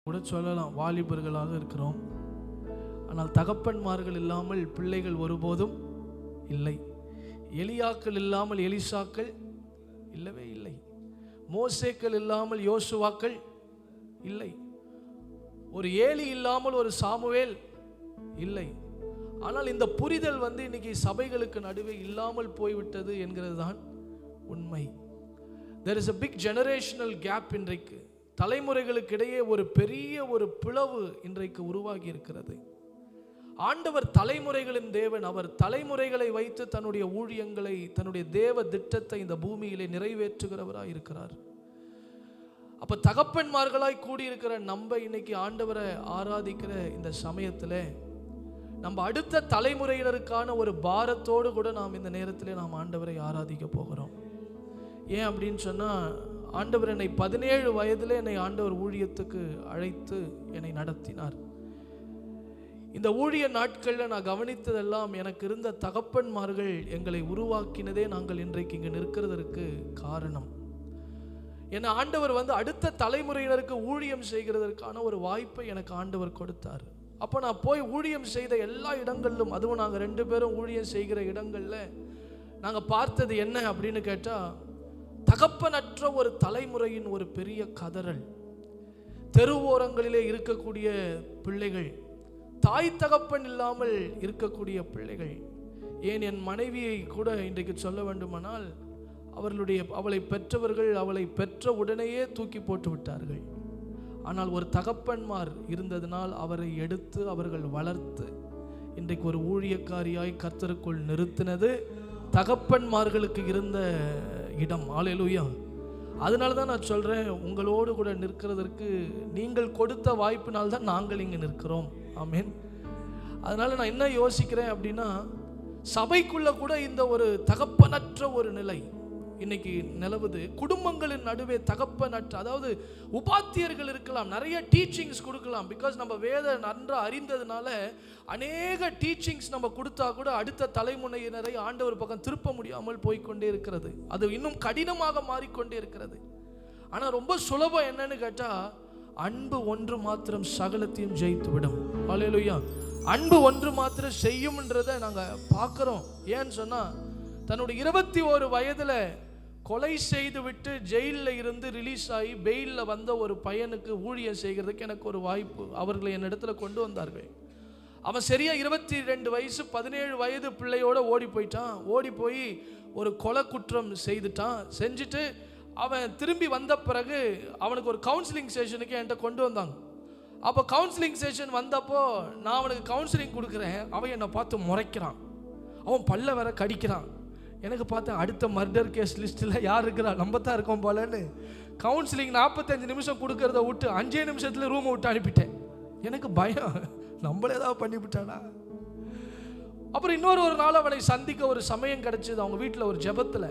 கூட சொல்லலாம், வாலிபர்களாக இருக்கிறோம், ஆனால் தகப்பன்மார்கள் இல்லாமல் பிள்ளைகள் ஒருபோதும் இல்லை. எலியாக்கள் இல்லாமல் எலிசாக்கள் இல்லவே இல்லை. மோசேக்கள் இல்லாமல் யோசுவாக்கள் இல்லை. ஒரு ஏலி இல்லாமல் ஒரு சாமுவேல் இல்லை. ஆனால் இந்த புரிதல் இன்னைக்கு சபைகளுக்கு நடுவே இல்லாமல் போய்விட்டது என்கிறது தான் உண்மை. There is a big generational gap. இன்றைக்கு தலைமுறைகளுக்கு இடையே ஒரு பெரிய ஒரு பிளவு இன்றைக்கு உருவாகி இருக்கிறது. ஆண்டவர் தலைமுறைகளின் தேவன். அவர் தலைமுறைகளை வைத்து தன்னுடைய ஊழியங்களை, தன்னுடைய தேவ திட்டத்தை இந்த பூமியிலே நிறைவேற்றுகிறவராய் இருக்கிறார். அப்ப தகப்பன்மார்களாய் கூடியிருக்கிற நம்ம இன்னைக்கு ஆண்டவரை ஆராதிக்கிற இந்த சமயத்தில் நம்ம அடுத்த தலைமுறையினருக்கான ஒரு பாரத்தோடு கூட நாம் இந்த நேரத்தில் நாம் ஆண்டவரை ஆராதிக்க போகிறோம். ஏன் அப்படின்னு சொன்னா, ஆண்டவர் என்னை 17 வயதில் என்னை ஆண்டவர் ஊழியத்துக்கு அழைத்து என்னை நடத்தினார். இந்த ஊழிய நாட்களில் நான் கவனித்ததெல்லாம், எனக்கு இருந்த தகப்பன்மார்கள் எங்களை உருவாக்கினதே நாங்கள் இன்றைக்கு இங்கே நிற்கிறதற்கு காரணம். என்னை ஆண்டவர் அடுத்த தலைமுறையினருக்கு ஊழியம் செய்கிறதற்கான ஒரு வாய்ப்பை எனக்கு ஆண்டவர் கொடுத்தார். அப்போ நான் போய் ஊழியம் செய்த எல்லா இடங்களிலும், அதுவும் நாங்கள் 2 பேரும் ஊழியம் செய்கிற இடங்களில் நாங்கள் பார்த்தது என்ன அப்படின்னு கேட்டால், தகப்பனற்ற ஒரு தலைமுறையின் ஒரு பெரிய கதறல். தெருவோரங்களிலே இருக்கக்கூடிய பிள்ளைகள், தாய் தகப்பன் இல்லாமல் இருக்கக்கூடிய பிள்ளைகள். ஏன் என் மனைவியை கூட இன்றைக்கு சொல்ல வேண்டுமானால், அவளை பெற்றவர்கள் அவளை பெற்ற உடனேயே தூக்கி போட்டு விட்டார்கள். ஆனால் ஒரு தகப்பன்மார் இருந்ததினால் அவரை எடுத்து அவர்கள் வளர்த்து இன்றைக்கு ஒரு ஊழியக்காரியாய் கர்த்தருக்குள் நிறுத்தினது தகப்பன்மார்களுக்கு இருந்த இடம். அல்லேலூயா. அதனால தான் நான் சொல்கிறேன், உங்களோடு கூட நிற்கிறதற்கு நீங்கள் கொடுத்த வாய்ப்பினால்தான் நாங்கள் இங்கே நிற்கிறோம். ஆமேன். அதனால் நான் என்ன யோசிக்கிறேன் அப்படின்னா, சபைக்குள்ளே கூட இந்த ஒரு தகப்பனற்ற ஒரு நிலை இன்னைக்கு நிலவுது. குடும்பங்களின் நடுவே தகப்பனற்ற, அதாவது உபாத்தியர்கள் இருக்கலாம், நிறைய டீச்சிங்ஸ் கொடுக்கலாம். பிகாஸ் நம்ம வேத நன்றாக அறிந்ததுனால அநேக டீச்சிங்ஸ் நம்ம கொடுத்தா கூட அடுத்த தலைமுறையினரை ஆண்டவர் பக்கம் திருப்ப முடியாமல் போய்கொண்டே இருக்கிறது. அது இன்னும் கடினமாக மாறிக்கொண்டே இருக்கிறது. ஆனால் ரொம்ப சுலபம் என்னன்னு கேட்டால், அன்பு ஒன்று மாத்திரம் சகலத்தையும் ஜெயித்து விடும். அல்லேலூயா. அன்பு ஒன்று மாத்திரம் செய்யும்ன்றதை நாங்கள் பார்க்குறோம். ஏன்னு சொன்னால், தன்னுடைய 21 வயதில் கொலை செய்து விட்டு ஜெயிலில் இருந்து ரிலீஸ் ஆகி பெயிலில் வந்த ஒரு பையனுக்கு ஊழியம் செய்கிறதுக்கு எனக்கு ஒரு வாய்ப்பு அவர்களை என்னிடத்துல கொண்டு வந்தார்கள். அவன் சரியா 22 வயசு 17 வயது பிள்ளையோட ஓடி போயிட்டான். ஓடி போய் ஒரு கொலை குற்றம் செய்துட்டான். செஞ்சுட்டு அவன் திரும்பி வந்த பிறகு அவனுக்கு ஒரு கவுன்சிலிங் செஷனுக்கு என்கிட்ட கொண்டு வந்தாங்க. அப்போ கவுன்சிலிங் செஷன் வந்தப்போ நான் அவனுக்கு கவுன்சிலிங் கொடுக்குறேன். அவன் என்னை பார்த்து முறைக்கிறான், அவன் பல்ல வேற கடிக்கிறான். எனக்கு பார்த்தேன், அடுத்த மர்டர் கேஸ் லிஸ்ட்டில் யார் இருக்கிறா, நம்ம தான் இருக்கோம் போலன்னு. கவுன்சிலிங் 45 நிமிஷம் கொடுக்கறத விட்டு 5 நிமிஷத்தில் ரூமை விட்டு அனுப்பிட்டேன். எனக்கு பயம், நம்மளே ஏதாவது பண்ணிவிட்டானா. அப்புறம் ஒரு நாள் அவனை சந்திக்க ஒரு சமயம் கிடைச்சது அவங்க வீட்டில் ஒரு ஜெபத்தில்.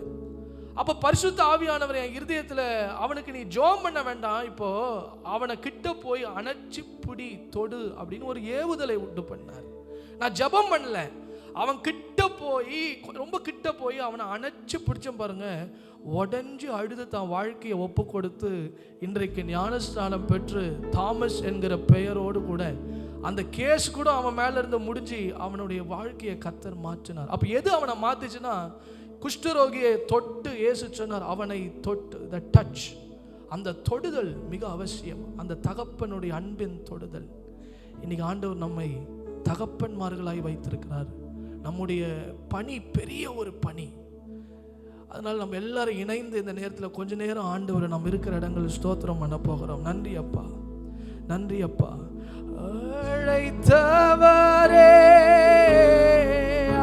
அப்போ பரிசுத்த ஆவியானவர் என் இருதயத்தில், அவனுக்கு நீ ஜெபம் பண்ண வேண்டாம், இப்போ அவனை கிட்ட போய் அணைச்சி பிடி தொடு அப்படின்னு ஒரு ஏவுதலை உண்டு பண்ணார். நான் ஜெபம் பண்ணல, அவன் கிட்ட போய், ரொம்ப கிட்ட போய் அவனை அணைச்சி பிடிச்சேன் பாருங்க. உடஞ்சி அழுது தான் வாழ்க்கையை ஒப்பு கொடுத்து இன்றைக்கு ஞானஸ்நானம் பெற்று தாமஸ் என்கிற பெயரோடு கூட அந்த கேஸ் கூட அவன் மேல இருந்து முடிஞ்சு அவனுடைய வாழ்க்கையை கர்த்தர் மாற்றினார். அப்போ எது அவனை மாத்துச்சுன்னா, குஷ்டரோகியை தொட்டு இயேசு சொன்னார், அவனை தொட்டு, த டச், அந்த தொடுதல் மிக அவசியம். அந்த தகப்பனுடைய அன்பின் தொடுதல். இன்னைக்கு ஆண்டவர் நம்மை தகப்பன்மார்களாய் வைத்திருக்கிறார். நம்முடைய பணி பெரிய ஒரு பணி. அதனால் நம்ம எல்லாரும் இணைந்து இந்த நேரத்தில் கொஞ்ச நேரம் ஆண்டவரை நம்ம இருக்கிற இடங்களில் ஸ்தோத்திரம் பண்ண போகிறோம். நன்றி அப்பா, நன்றி அப்பா. அழைத்தவரே,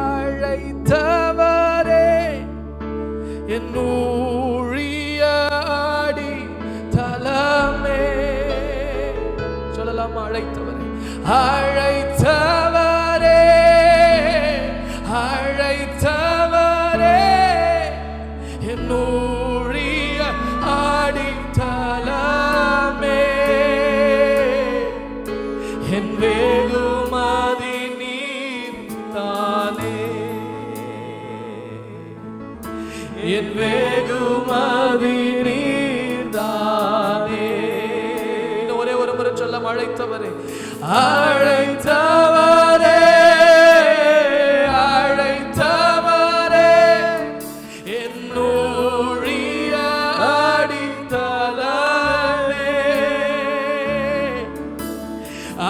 அழைத்தவரே, என் ஊழியடி தலமே. சொல்லலாமா? அழைத்தவரே, அழைத்தவரே, அழைத்தவரே, என் ஊழிய அடித்தலமே, என் வெகுமதி நீர்தானே, என் வெகுமதி நீர்தானே. ஒரே ஒரு முறை சொல்ல அழைத்தவரே அழைத்தவரே என் ஊழிய அடித்தளமே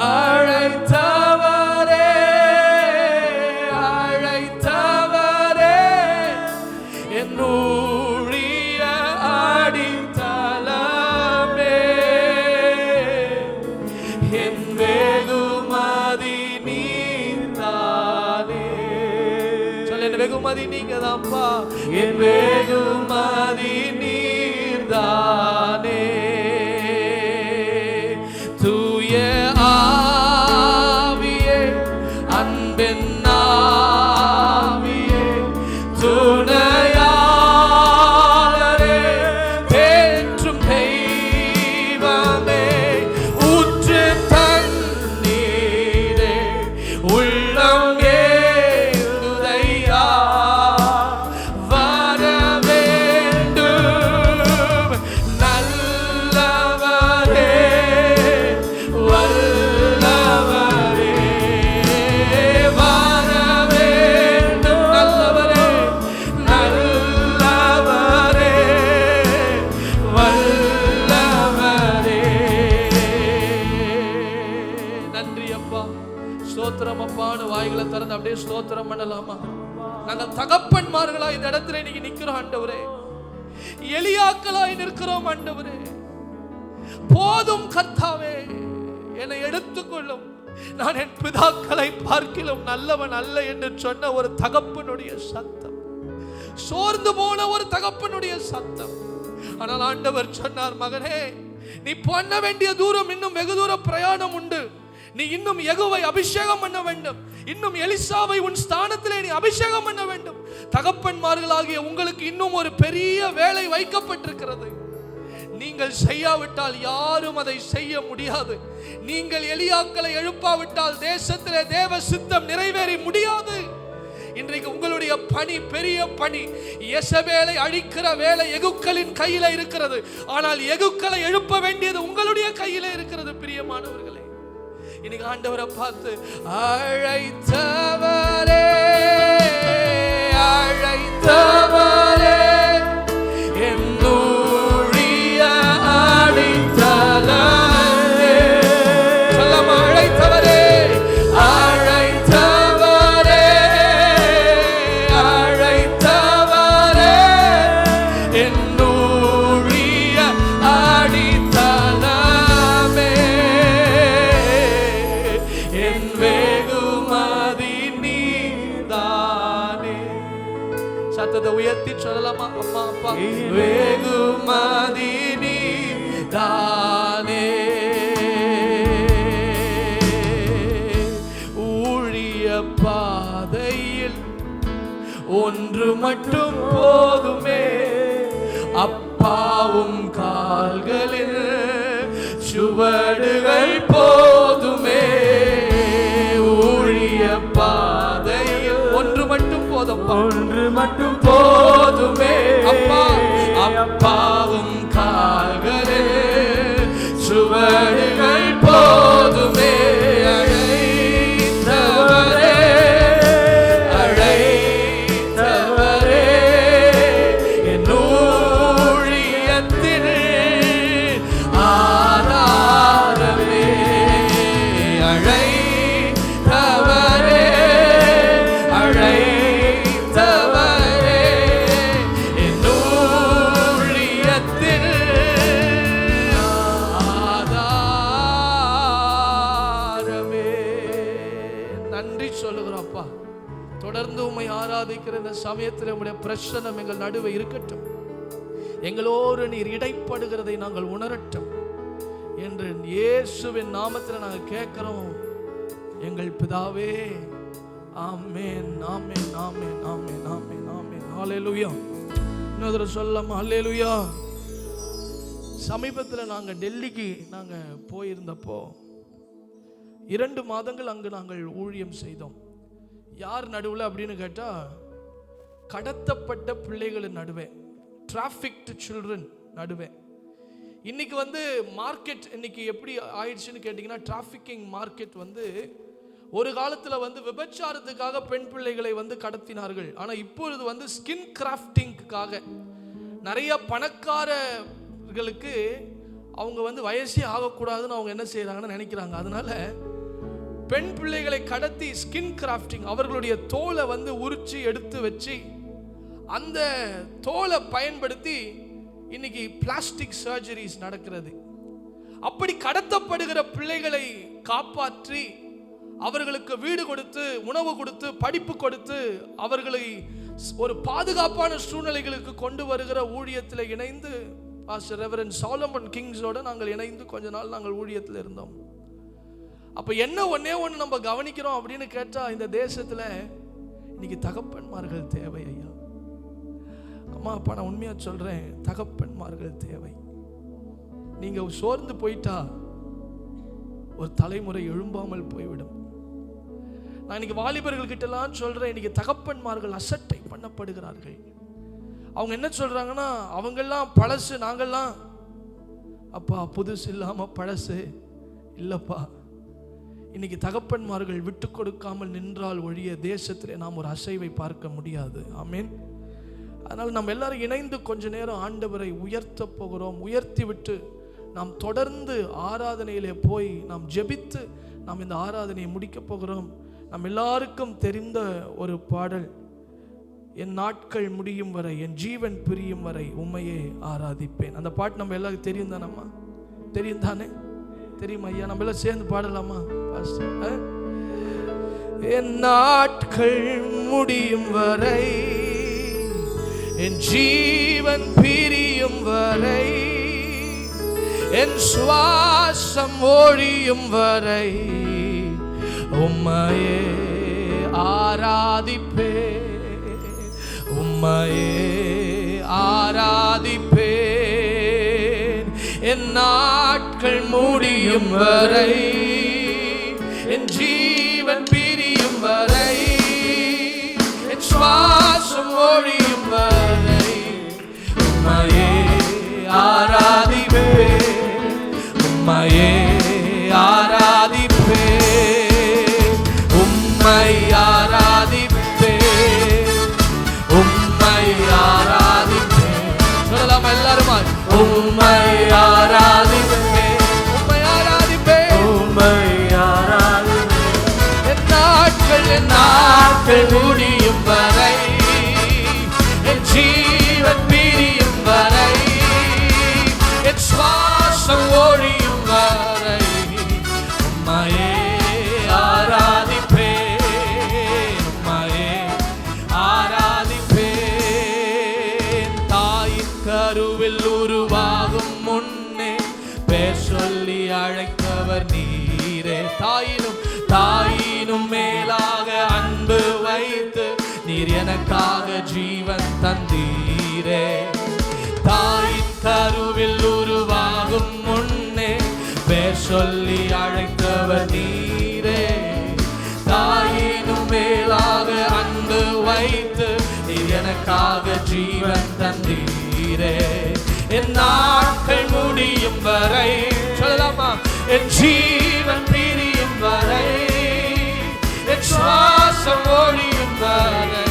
அழைத்தவரே அழைத்தவரே என் ஊழிய அடித்தளமே என் வெகுமதி நீர்தானே. சொல்ல என் வெகுமதி நீங்க தான்ப்பா. என் வெகுமதி நீர்தானே. தூய ஆவியே அன்பின் ஆவியே துணையாளரே தேற்றும் தெய்வமே ஊற்று தண்ணீரே உள்ளம் ஏந்துதையா வர வேண்டும் நல்லவரே வல்லவரே வர வேண்டும் நல்லவரே நல்லவரே வல்லவரே. நன்றி அப்பா ஸ்தோத்திரம் அப்பான்னு வாய்களை திறந்து அப்படியே ஸ்தோத்திரம் பண்ணலாமா? நாங்கள் தகப்பன்மார்களா இந்த இடத்துல இன்னைக்கு நிக்கிறோம் ஆண்டவரே. எலியாக்களாய் நிற்கிறோம் ஆண்டவரே. போதும் கர்த்தாவே, என்னை எடுத்துக்கொள்ளும். நான் என் பிதாக்களை பார்க்கிலும் நல்லவன் அல்ல என்று சொன்ன ஒரு தகப்பனுடைய சத்தம், சோர்ந்து போன ஒரு தகப்பனுடைய சத்தம். ஆனால் ஆண்டவர் சொன்னார், மகனே நீ பண்ண வேண்டிய தூரம் இன்னும் வெகு தூர பிரயாணம் உண்டு. நீ இன்னும் யெகோவை அபிஷேகம் பண்ண வேண்டும். இன்னும் எலிசாவை உன் ஸ்தானத்திலே நீ அபிஷேகம் பண்ண வேண்டும். தகப்பன்மார்களாகிய உங்களுக்கு இன்னும் ஒரு பெரிய வேலை வைக்கப்பட்டிருக்கிறது. நீங்கள் செய்யாவிட்டால் யாரும் அதை செய்ய முடியாது. நீங்கள் எலியாக்களை எழுப்பாவிட்டால் தேசத்திலே தேவ சித்தம் நிறைவேறி முடியாது. இன்றைக்கு உங்களுடைய பணி பெரிய பணி. யெசபேலை அழிக்கிற வேலை எகுக்களின் கையில இருக்கிறது. ஆனால் எகுக்களை எழுப்ப வேண்டியது உங்களுடைய கையில இருக்கிறது. பிரியமானவர்களே, இன்னைக்கு ஆண்டவரை பார்த்து அழைத்தவரே அழைத்தவரே என் ஊழிய அடித்தளமே. சொல்லமா, அழைத்தவரே அழைத்தவரே அழைத்தவரே என் ஊழிய அடித்தளமே என் வெகுமதி நீதானே. சத்தத்தை உயர்த்தி சொல்லலாமா? அம்மா அப்பா, வெகுமதி நீதானே. ஊழிய பாதையில் ஒன்று மட்டும் போதுமே, அப்பாவும் கால்களில் சுவடுகள் போதுமே. ஊழிய பாதையில் ஒன்று மட்டும் போதும், ஒன்று மட்டும் போதுமே. அப்பா அப்பாவும் கால்களில் சுவடுகள் போதுமே. அழைத்தவரே அழைத்தவரே என் ஊழியத்தில் ஆதாரமே. அழைத்தவரே அழைத்தவரே என் ஊழியத்தில் ஆதாரமே. நன்றி சொல்லுகிறோம் அப்பா. தொடர்ந்து உம்மை ஆராதிக்கிற இந்த சமயத்தில் உம்முடைய பிரசன்னம் எங்கள் நடுவே இருக்கட்டும். எங்களோடு நீர் இடைப்படுகிறதை நாங்கள் உணரட்டும் என்று இயேசுவின் நாமத்தில் நாங்கள் கேட்கிறோம் எங்கள் பிதாவே. ஆமென் ஆமென் ஆமென் ஆமென் ஆமென் ஆமென். ஹல்லேலூயா. இன்னொரு சொல்லமா, ஹல்லேலூயா. சமீபத்தில் நாங்கள் டெல்லிக்கு நாங்கள் போயிருந்தப்போ 2 மாதங்கள் அங்கு நாங்கள் ஊழியம் செய்தோம். யார் நடுவில் அப்படின்னு கேட்டால், கடத்தப்பட்ட பிள்ளைகளின் நடுவே, டிராஃபிக்டு சில்ட்ரன் நடுவே. இன்னைக்கு மார்க்கெட் இன்னைக்கு எப்படி ஆயிடுச்சுன்னு கேட்டிங்கன்னா, டிராஃபிக்கிங் மார்க்கெட் ஒரு காலத்தில் விபச்சாரத்துக்காக பெண் பிள்ளைகளை கடத்தினார்கள். ஆனால் இப்பொழுது ஸ்கின் கிராஃப்டிங்காக நிறைய பணக்காரர்களுக்கு அவங்க வயசே ஆகக்கூடாதுன்னு அவங்க என்ன செய்கிறாங்கன்னு நினைக்கிறாங்க. அதனால பெண் பிள்ளைகளை கடத்தி ஸ்கின் கிராஃப்டிங், அவர்களுடைய தோலை உரிச்சு எடுத்து வச்சு அந்த தோலை பயன்படுத்தி இன்னைக்கு பிளாஸ்டிக் சர்ஜரிஸ் நடக்கிறது. அப்படி கடத்தப்படுகிற பிள்ளைகளை காப்பாற்றி அவர்களுக்கு வீடு கொடுத்து, உணவு கொடுத்து, படிப்பு கொடுத்து, அவர்களை ஒரு பாதுகாப்பான சூழ்நிலைகளுக்கு கொண்டு வருகிற ஊழியத்தில் இணைந்து பாஸ்டர் ரெவரண்ட் சாலமன் கிங்ஸோட நாங்கள் இணைந்து கொஞ்ச நாள் நாங்கள் ஊழியத்தில் இருந்தோம். அப்போ என்ன ஒன்னே ஒன்று நம்ம கவனிக்கிறோம் அப்படின்னு கேட்டால், இந்த தேசத்தில் இன்னைக்கு தகப்பன்மார்கள் தேவை ஐயா. அம்மா அப்பா, நான் உண்மையாக சொல்கிறேன், தகப்பன்மார்கள் தேவை. நீங்கள் சோர்ந்து போயிட்டா ஒரு தலைமுறை எழும்பாமல் போய்விடும். நான் இன்னைக்கு வாலிபர்கள் கிட்டலாம் சொல்கிறேன், இன்னைக்கு தகப்பன்மார்கள் அசட்டை பண்ணப்படுகிறார்கள். அவங்க என்ன சொல்கிறாங்கன்னா, அவங்கெல்லாம் பழசு, நாங்கள்லாம் அப்பா புதுசு இல்லாமல் பழசு இல்லைப்பா. இன்னைக்கு தகப்பன்மார்கள் விட்டு கொடுக்காமல் நின்றால் ஒழிய தேசத்திலே நாம் ஒரு அசைவை பார்க்க முடியாது. ஆமேன். அதனால் நம்ம எல்லாரும் இணைந்து கொஞ்ச நேரம் ஆண்டவரை உயர்த்த போகிறோம். உயர்த்தி விட்டு நாம் தொடர்ந்து ஆராதனையிலே போய் நாம் ஜெபித்து நாம் இந்த ஆராதனையை முடிக்க போகிறோம். நம் எல்லாருக்கும் தெரிந்த ஒரு பாடல், என் நாட்கள் முடியும் வரை, என் ஜீவன் பிரியும் வரை உம்மையே ஆராதிப்பேன். அந்த பாட்டு நம்ம எல்லாருக்கும் தெரியும் தானம்மா? தெரியும் தானே? தெரியுமா ஐயா? நம்ம எல்லாம் சேர்ந்து பாடலாமா? என் நாட்கள் முடியும் வரை, என் ஜீவன் பிரியும் வரை, என் சுவாசம் ஒழியும் வரை உம்மையே ஆராதிப்பேன், உம்மையே ஆராதிப்பேன். என் நாட்கள் முடியும் வரை, என் ஜீவன் பிரியும் வரை, என் சுவாசம் ஒழியும் வரை உம்மையே ஆராதிப்பேன், உம்மையே ஆராதிப்பேன், உம்மை ஆராதிப்பேன், உம்மை ஆராதிப்பேன். சொல்லலாம் எல்லாருமா? உம்மை ஆராதிப்பேன், உம்மை ஆராதிப்பேன், உம்மை ஆராதிப்பேன். என் நாட்கள் முடியும் வரை, என் ஜீவன் பிரியும் வரை, என் சுவாசம் ஒழியும் வரை உம்மையே ஆராதிப்பேன், உம்மையே ஆராதிப்பேன். தாயின் கருவில் உருவாகும் முன்னே பேர் சொல்லி அழைத்தவர் நீரே. தாயினும் மேலாக அன்பு வைத்து நீர் எனக்காக ஜீவன் தந்தீரே. தாயின் கருவில் உருவாகும் முன்னே பேர் சொல்லி அழைத்தவர் நீரே. தாயினும் மேலாக அன்பு வைத்து நீர் எனக்காக ஜீவன் தந்தீரே. என் நாட்கள் முடியும் வரை, சொல்லலாமா? என் ஜீவன் பிரியும் வரை, என் சுவாசம் ஒழியும் வரை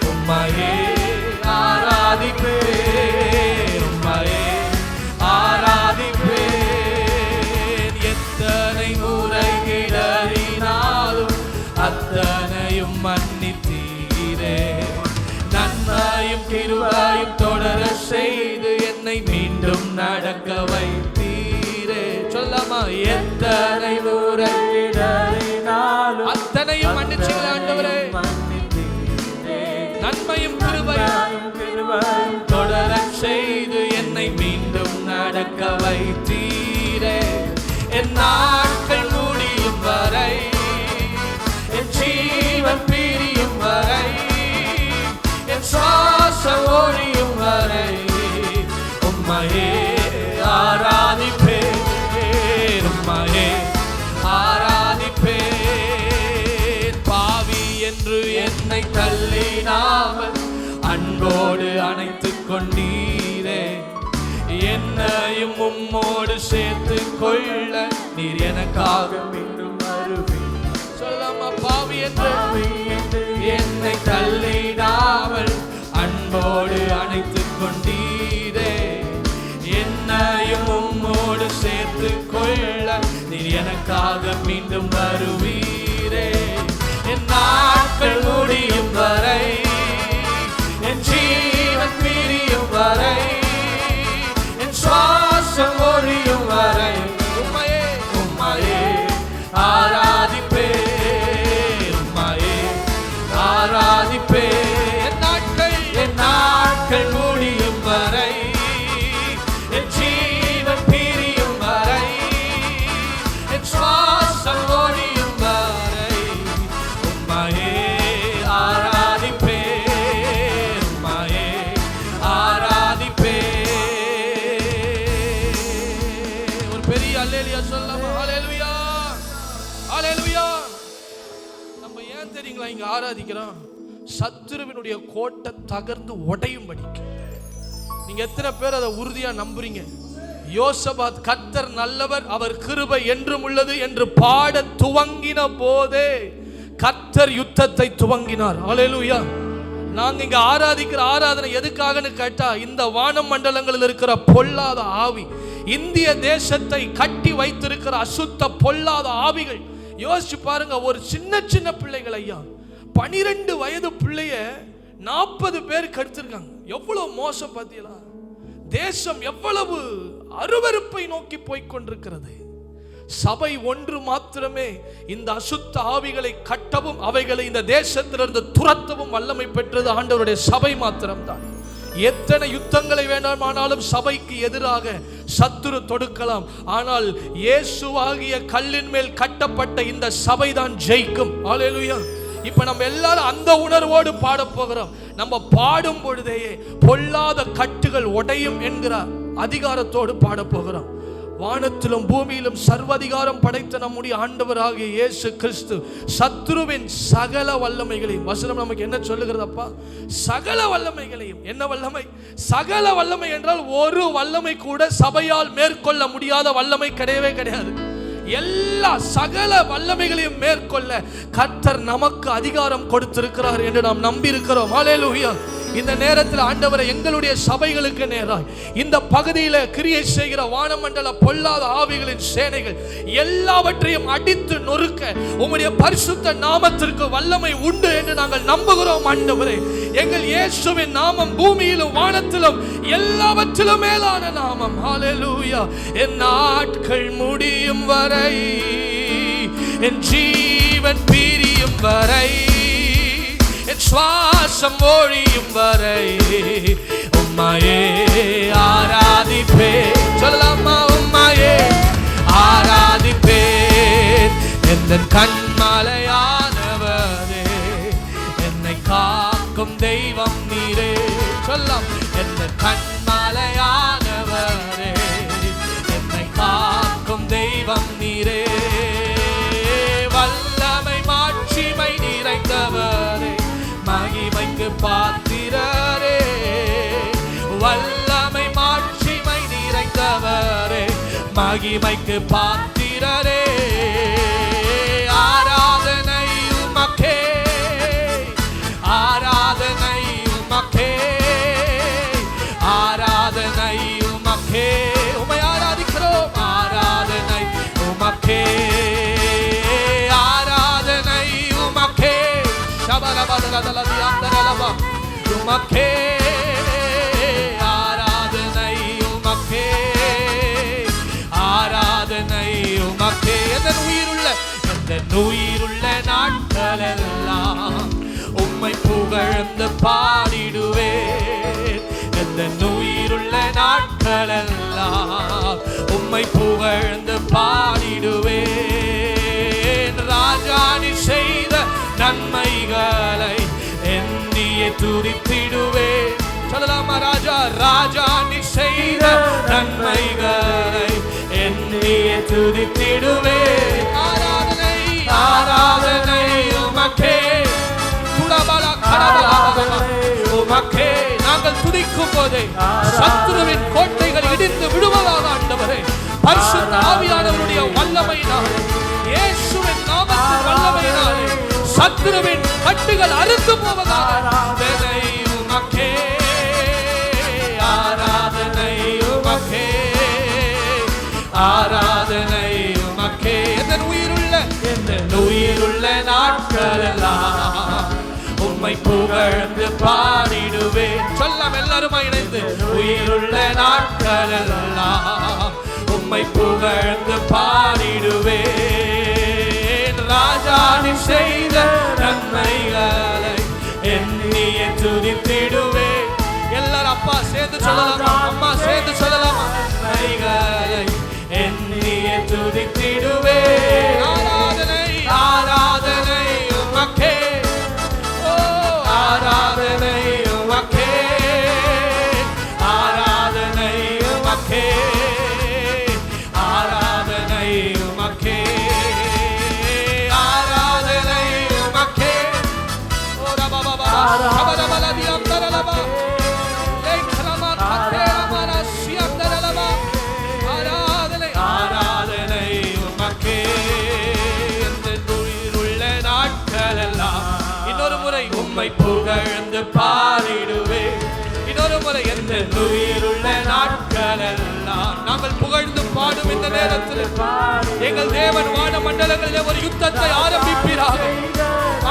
உம்மையே ஆராதிப்பேன், உம்மையே ஆராதிப்பேன். எத்தனை முறை இடறினாலும் அத்தனையும் மன்னித்தீரே. நன்மையும் கிருபையும் தொடர செய்து என்னை மீண்டும் நடக்க வைத்தீரே. சொல்லாமா? எத்தனை முறை இடறினாலும் அத்தனையும் மன்னிச்சீங்களே ஆண்டவரே. நன்மையும் கிருபையும் தொடர செய்து என்னை மீண்டும் நடக்க வைத்தீரே. என் நாட்கள் முடியும் வரை, என் ஜீவன் பிரியும் வரை, என் சுவாசம் ஒழியும் வரை உம்மையே ஆராதிப்பேன், உம்மையே ஆராதிப்பேன். பாவி என்று என்னை தள்ளினாமல் அன்போடு அணைத்துக் கொண்டீரே. என்னையும் உம்மோடு சேர்த்து கொள்ள நீர் எனக்காக மீண்டும் வருவீர். சொல்லாமா? பாவி என்று என்னை தள்ளிடாமல் அன்போடு அணைத்துக் கொண்டீரே. என்னையும் உம்மோடு சேர்த்து கொள்ள நீர் எனக்காக மீண்டும் வருவீரே. என் நாட்கள் முடியும் வரை, என் ஜீவன் பிரியும் வரை, என் சுவாசம் ஒழியும் வரை உம்மையே உம்மையே ஆராதிப்பேன், உம்மையே ஆராதிப்பேன். என் நாட்கள் முடியும் வரை, என் ஜீவன் பிரியும் வரை, என் சுவாசம் ஒழியும் வரை உம்மையே ஆராதிப்பேன், உம்மையே ஆராதிப்பேன். ஒரு பெரிய அல்லேலூயா சொல்லலாமா? அல்லேலூயா, அல்லேலூயா. நம்ம ஏன் தெரியுங்களா இங்க ஆராதிக்கிறோம்? சத்துருவினுடைய கோட்டை தகர்ந்து உடையும்படி. நீங்க எத்தனை பேர் அதை உறுதியா நம்புறீங்க? யோசபாத் கர்த்தர் நல்லவர், அவர் கிருபை என்றும் உள்ளது என்று பாட துவங்கின போதே கர்த்தர் யுத்தத்தை துவங்கினார். அல்லேலூயா. நாங்க இங்க ஆராதிக்கிற ஆராதனை எதுக்காகன்னு கேட்டா, இந்த வான மண்டலங்களில் இருக்கிற பொல்லாத ஆவி, இந்திய தேசத்தை கட்டி வைத்திருக்கிற அசுத்த பொல்லாத ஆவிகள். யோசிச்சு பாருங்க, ஒரு சின்ன சின்ன பிள்ளைகள் ஐயா, 12 வயது பிள்ளைய 40 பேர் கெடுத்திருக்காங்க. எவ்வளவு மோசம் பார்த்தீங்களா? தேசம் எவ்வளவு அருவருப்பை நோக்கி போய்கொண்டிருக்கிறது. சபை ஒன்று மாத்திரமே இந்த அசுத்த ஆவிகளை கட்டவும் அவைகளை இந்த தேசத்திலிருந்து துரத்தவும் வல்லமை பெற்றது ஆண்டவருடைய சபை மாத்திரம்தான். எத்தனை யுத்தங்களை வேண்டுமானாலும் சபைக்கு எதிராக சத்துரு தொடுக்கலாம், ஆனால் இயேசுவாகிய கல்லின் மேல் கட்டப்பட்ட இந்த சபை தான் ஜெயிக்கும். அல்லேலூயா. இப்ப நம்ம எல்லாரும் அந்த உணர்வோடு பாட போகிறோம். நம்ம பாடும் பொழுதேயே பொல்லாத கட்டுகள் உடையும் என்கிற அதிகாரத்தோடு பாட போகிறோம். வானத்திலும் பூமியிலும் சர்வதிகாரம் படைத்த நம்முடைய ஆண்டவராகிய இயேசு கிறிஸ்து சத்துருவின் சகல வல்லமைகளையும், வசனம் நமக்கு என்ன சொல்லுகிறதப்பா? சகல வல்லமைகளையும். என்ன வல்லமை? சகல வல்லமை என்றால் ஒரு வல்லமை கூட சபையால் மேற்கொள்ள முடியாத வல்லமை கிடையவே கிடையாது. எல்லா சகல வல்லமைகளையும் மேற்கொள்ள கர்த்தர் நமக்கு அதிகாரம் கொடுத்திருக்கிறார் என்று நாம் நம்பி இருக்கிறோம். அல்லேலூயா. இந்த நேரத்தில் ஆண்டவரை எங்களுடைய சபைகளுக்கு நேராய் இந்த பகுதியில் கிரியை செய்கிற வானமண்டல பொல்லாத ஆவிகளின் சேனைகள் எல்லாவற்றையும் அடித்து நொறுக்க உம்முடைய பரிசுத்த நாமத்திற்கு வல்லமை உண்டு என்று நாங்கள் நம்புகிறோம். ஆண்டவரே, எங்கள் இயேசுவின் நாமம் பூமியிலும் வானத்திலும் எல்லாவற்றிலும் மேலான நாமம். ஹல்லேலூயா. என் நாட்கள் முடியும் வரை, என் ஜீவன் பிரியும் வரை, என் சுவாசம் ஒழியும் வரை உம்மையே ஆராதிப்பேன். சொல்லலாமா? உம்மையே ஆராதிப்பேன். என் கண்மலையானவரே, என்னை காக்கும் தெய்வம் நீரே. சொல்லலாம். என் கண்மலையானவரே, என்னை காக்கும் தெய்வம் நீரே. வல்லமை மாட்சிமை நிறைந்தவரே, மகிமைக்கு பாத்திரரே. வல்லமை மாட்சிமை நிறைந்தவரே, மகிமைக்கு பாத்திரரே. ஆராதனை உமக்கே, ஆராதனை உமக்கே, ஆராதனை உமக்கே. உம்மை ஆராதிக்கிறோம். ஆராதனை உமக்கே, ஆராதனை உமக்கே. உமக்கே ஆராதனை, உமக்கே ஆராதனை, உமக்கே. என் உயிருள்ள நாட்களெல்லாம் உம்மை புகழ்ந்து பாடிடுவேன். என் உயிருள்ள நாட்களெல்லாம் உம்மை புகழ்ந்து பாடிடுவேன். ராஜா நீ செய்த நன்மைகளை எண்ணியே துதித்திடுவேன். சொல்லலாமா? ராஜா, ராஜா நீ செய்த நன்மைகளை எண்ணியே துதித்திடுவேன். ஆராதனை, ஆராதனை உமக்கே. உமக்கே. நாங்கள் துதிக்கும் போதே சத்துருவின் கோட்டைகள் இடிந்து சத்துருவின் கட்டுகள் அறுத்து போவதாக. ஆராதனை உமக்கே, ஆராதனை உமக்கே, ஆராதனை உமக்கே. என் உயிருள்ள நாட்களெல்லாம் உம்மை புகழ்ந்து பாடிடுவேன். சொல்லாம் எல்லாரும் இணைந்து. உயிருள்ள நாட்களெல்லாம் உம்மை புகழ்ந்து பாடிடுவேன். ராஜானி செய்த நன்மைகளை எண்ணியே துதித்திடுவேன். எல்லாரும் அப்பா சேர்ந்து சொல்லலாமா, அம்மா சேர்ந்து சொல்லலாமா? நன்மைகளை எண்ணியே துதித்திடுவேன். ஆராதனை ஆராதனை உமக்கே, ஓ ஆராதனை உமக்கே, ஆராதனை உமக்கே, ஆராதனை உமக்கே, ஆராதனை உமக்கே. ஓ ரபா பாபா ரபா தியம் தரலபா லேக்ரமா தரலமா சியம் தரலபா. ஆராதனை ஆராதனை உமக்கே. இந்த உயிருள்ள நாட்களெல்லாம் இன்னொரு முறை உம்மை புகழ்ந்து பாடிடுவேன். இன்னொரு முறை எந்த உயிருள்ள நாட்களெல்லாம் நாங்கள் புகழ்ந்து பாடும் இந்த நேரத்தில் எங்கள் தேவன் வான மண்டலங்களிலே ஒரு யுத்தத்தை ஆரம்பிப்பீராக.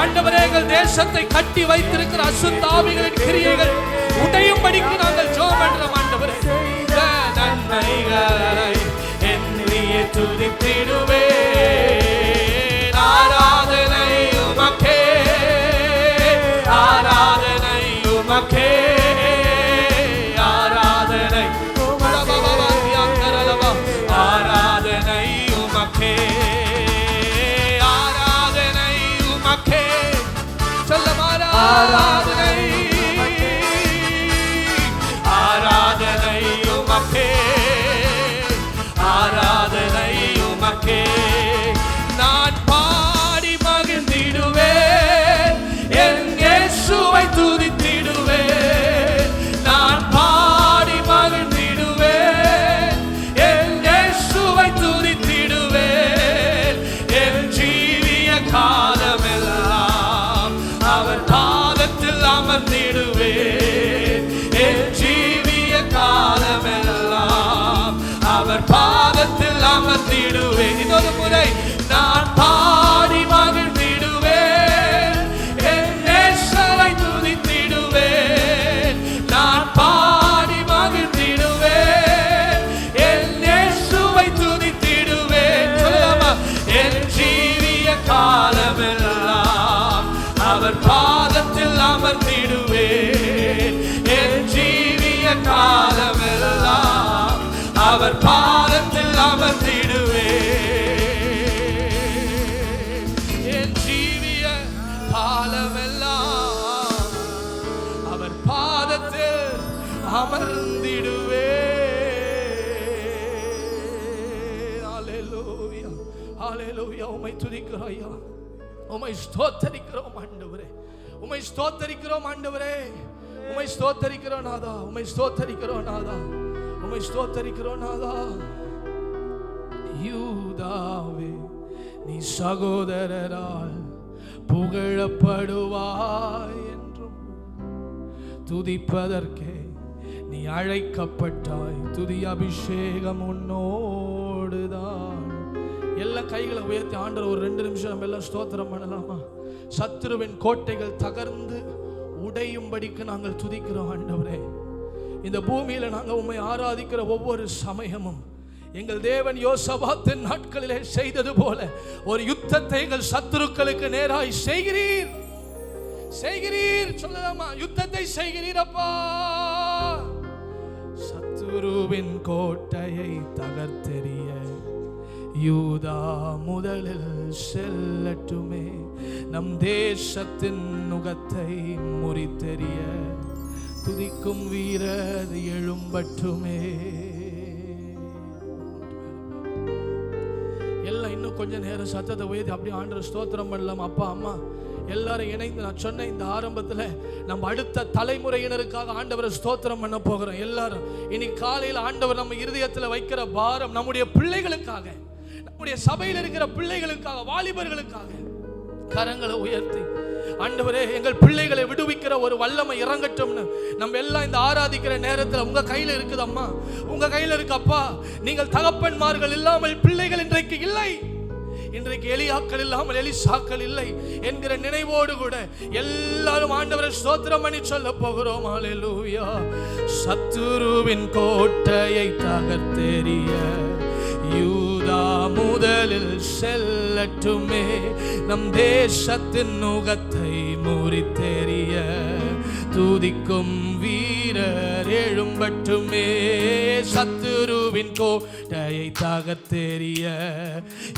ஆண்டவரே, எங்கள் தேசத்தை கட்டி வைத்திருக்கிற அசுத்த ஆவிகளின் கிரியைகள் உடையும்படிக்கு நாங்கள் ஜெபம் பண்றோம். ஆண்டவரே, நன்மைகளை எண்ணியே துதித்திடுவேன். ஆராதனை உமக்கே, ஆராதனை உமக்கே, ஆராதனை ஆராதனை உமக்கே, ஆராதனை உமக்கே. சொல்ல ஆராதனை ஆராதனை உமக்கே, ஆராதனை உமக்கே. நான் பாடி மகிழ்ந்திடுவேன், என் இயேசுவை துதித்திடுவேன். நான் பாடி மகிழ்ந்திடுவேன், என் இயேசுவை துதித்திடுவேன். என் ஜீவிய காலமெல்லாம் அவர் பாதத்தில் அமர்ந்திடுவேன். என் ஜீவிய காலமெல்லாம் அவர் பாதத்தில் அமர்ந்திடுவேன். இன்னொரு முறை நான் பாடி மகிழ்ந்திடுவேன், என் நேசரை துதித்திடுவேன். நான் பாடி மகிழ்ந்திடுவேன், என் நேசுவை துதித்திடுவேன். சொல்லலாமா? என் ஜீவிய காலமெல்லாம் அவர் பாதத்தில் அமர்ந்திடுவேன். என் ஜீவிய காலமெல்லாம் அவர் பாதத்தில் அமர்ந்திடுவேன். என் ஜீவிய காலமெல்லாம் அவர் பாதத்தில் அமர்ந்திடுவேன். ஹல்லேலூயா, ஹல்லேலூயா. உம்மை துதிக்கிறோம் ஐயா, உம்மை ஸ்தோத்தரிக்கிறோம் ஆண்டவரே, உம்மை ஸ்தோத்தரிக்கிறோம் ஆண்டவரே, உம்மை ஸ்தோத்தரிக்கிறோம் நாதா, உம்மை ஸ்தோத்தரிக்கிறோம் நாதா, உம்மை ஸ்தோத்தரிக்கிறோம் நாதா. யூதாவே, நீ சகோதரரால் புகழப்படுவாய் என்றும் துதிப்பதற்கே நீ அழைக்கப்பட்டாய். துதி அபிஷேகம் உன்னோடுதான். எல்லா கைகளை உயர்த்தி ஆண்டவர் ஒரு 2 நிமிஷம் நம்ம எல்லாம் ஸ்தோத்திரம் பண்ணலாமா? சத்துருவின் கோட்டைகள் தகர்ந்து உடையும்படிக்கு நாங்கள் துதிக்கிறோம் ஆண்டவரே. இந்த பூமியில நாங்கள் உம்மை ஆராதிக்கிற ஒவ்வொரு சமயமும் எங்கள் தேவன் யோசபாத்தின் நாட்களிலே செய்தது போல ஒரு யுத்தத்தை எங்கள் சத்துருக்களுக்கு நேராய் செய்கிறீர், செய்கிறீர். சொல்லலாமா? யுத்தத்தை செய்கிறீர் அப்பா. சத்துருவின் கோட்டையை தகர்த்தெறிய யூதா முதலில் செல்லட்டுமே. நம் தேசத்தின் நுகத்தை முறித்தெறிய துதிக்கும் வீரர் எழும்பட்டுமே. எல்லாம் இன்னும் கொஞ்ச நேரம் சத்தத்தை உயர்த்தி அப்படியே ஆண்டவர் ஸ்தோத்திரம் பண்ணலாம். அப்பா அம்மா எல்லாரும் இணைந்து நான் சொன்ன இந்த ஆரம்பத்தில் நம்ம அடுத்த தலைமுறையினருக்காக ஆண்டவரை ஸ்தோத்திரம் பண்ண போகிறோம். எல்லாரும் இன்னைக்கு காலையில் ஆண்டவர் நம்ம இருதயத்தில் வைக்கிற பாரம் நம்முடைய பிள்ளைகளுக்காக, நம்முடைய சபையில் இருக்கிற பிள்ளைகளுக்காக, வாலிபர்களுக்காக. கரங்களை உயர்த்தி ஆண்டவரே எங்கள் பிள்ளைகளை விடுவிக்கிற ஒரு வல்லமை இறங்கட்டும்னு நம்ம எல்லாம் இந்த ஆராதிக்கிற நேரத்தில் உங்க கையில இருக்குது அம்மா, உங்க கையில இருக்கு அப்பா. நீங்கள் தகப்பன்மார்கள் இல்லாமல் பிள்ளைகள் இன்றைக்கு இல்லை, இன்றைக்கு எலியாக்கள் இல்லாமல் எலிசாக்கள் இல்லை என்கிற நினைவோடு கூட எல்லாரும் ஆண்டவரை ஸ்தோத்திரம் பண்ணி சொல்ல போகிறோம். ஹல்லேலூயா. சத்துருவின் கோட்டையை தகர்த்தெறிய யூதா முதலில் செல்லட்டுமே, நம் தேசத்தின் நுகத்தை முறித்தெறிய துதிக்கும் வீரர் எழும்பட்டுமே. சத்துருவின் கோட்டையை தகர்த்தெறிய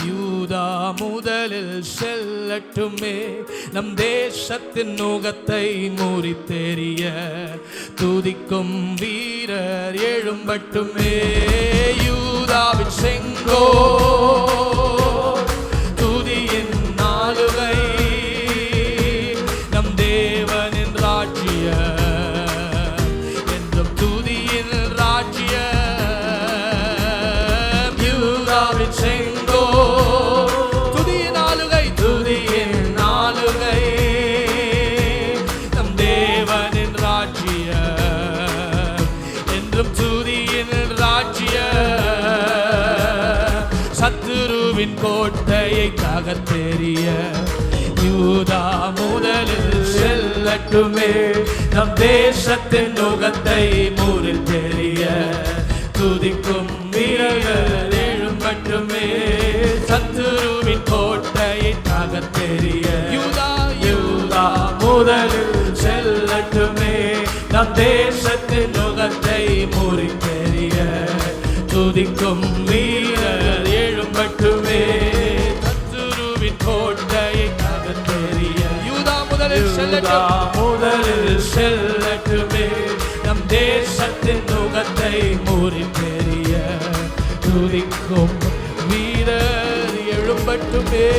யூதா முதலில் செல்லட்டுமே, நம் தேசத்தின் நுகத்தை முறித்தெறிய துதிக்கும் வீரர் எழும்பட்டுமே. யூதாவின் செங்கோ துதியின் நாளுகை, நம் தேவனின் ராஜ்ய என்றும் துதியின் ராஜ்ய. யூதாவின் செங்கோ துதியின் ஆளுகை, துதியின் ஆளுகை, நம் தேவனின் ராஜ்ய என்றும் துதியின் ராஜ்ய. சத்துருவின் கோட்டையை தகர்த்தெறிய யூதா முதலில் செல்லட்டுமே, நம் தேசத்தின் நுகத்தை முறித்தெறிய துதிக்கும் வீரர் எழும்பட்டுமே. சத்துருவின் கோட்டையை தகர்த்தெறிய யூதா யூதா முதலில் செல்லட்டுமே, நம் தேசத்தின் நுகத்தை முறித்தெறிய துதிக்கும் வீரர் எழும்பட்டுமே. சத்துருவின் கோட்டையை தகர்த்தெறிய யூதா முதலில் செல்லட்டுமே, நம் தேசத்தின் நுகத்தை முறித்தெறிய துதிக்கும் வீரர் எழும்பட்டுமே.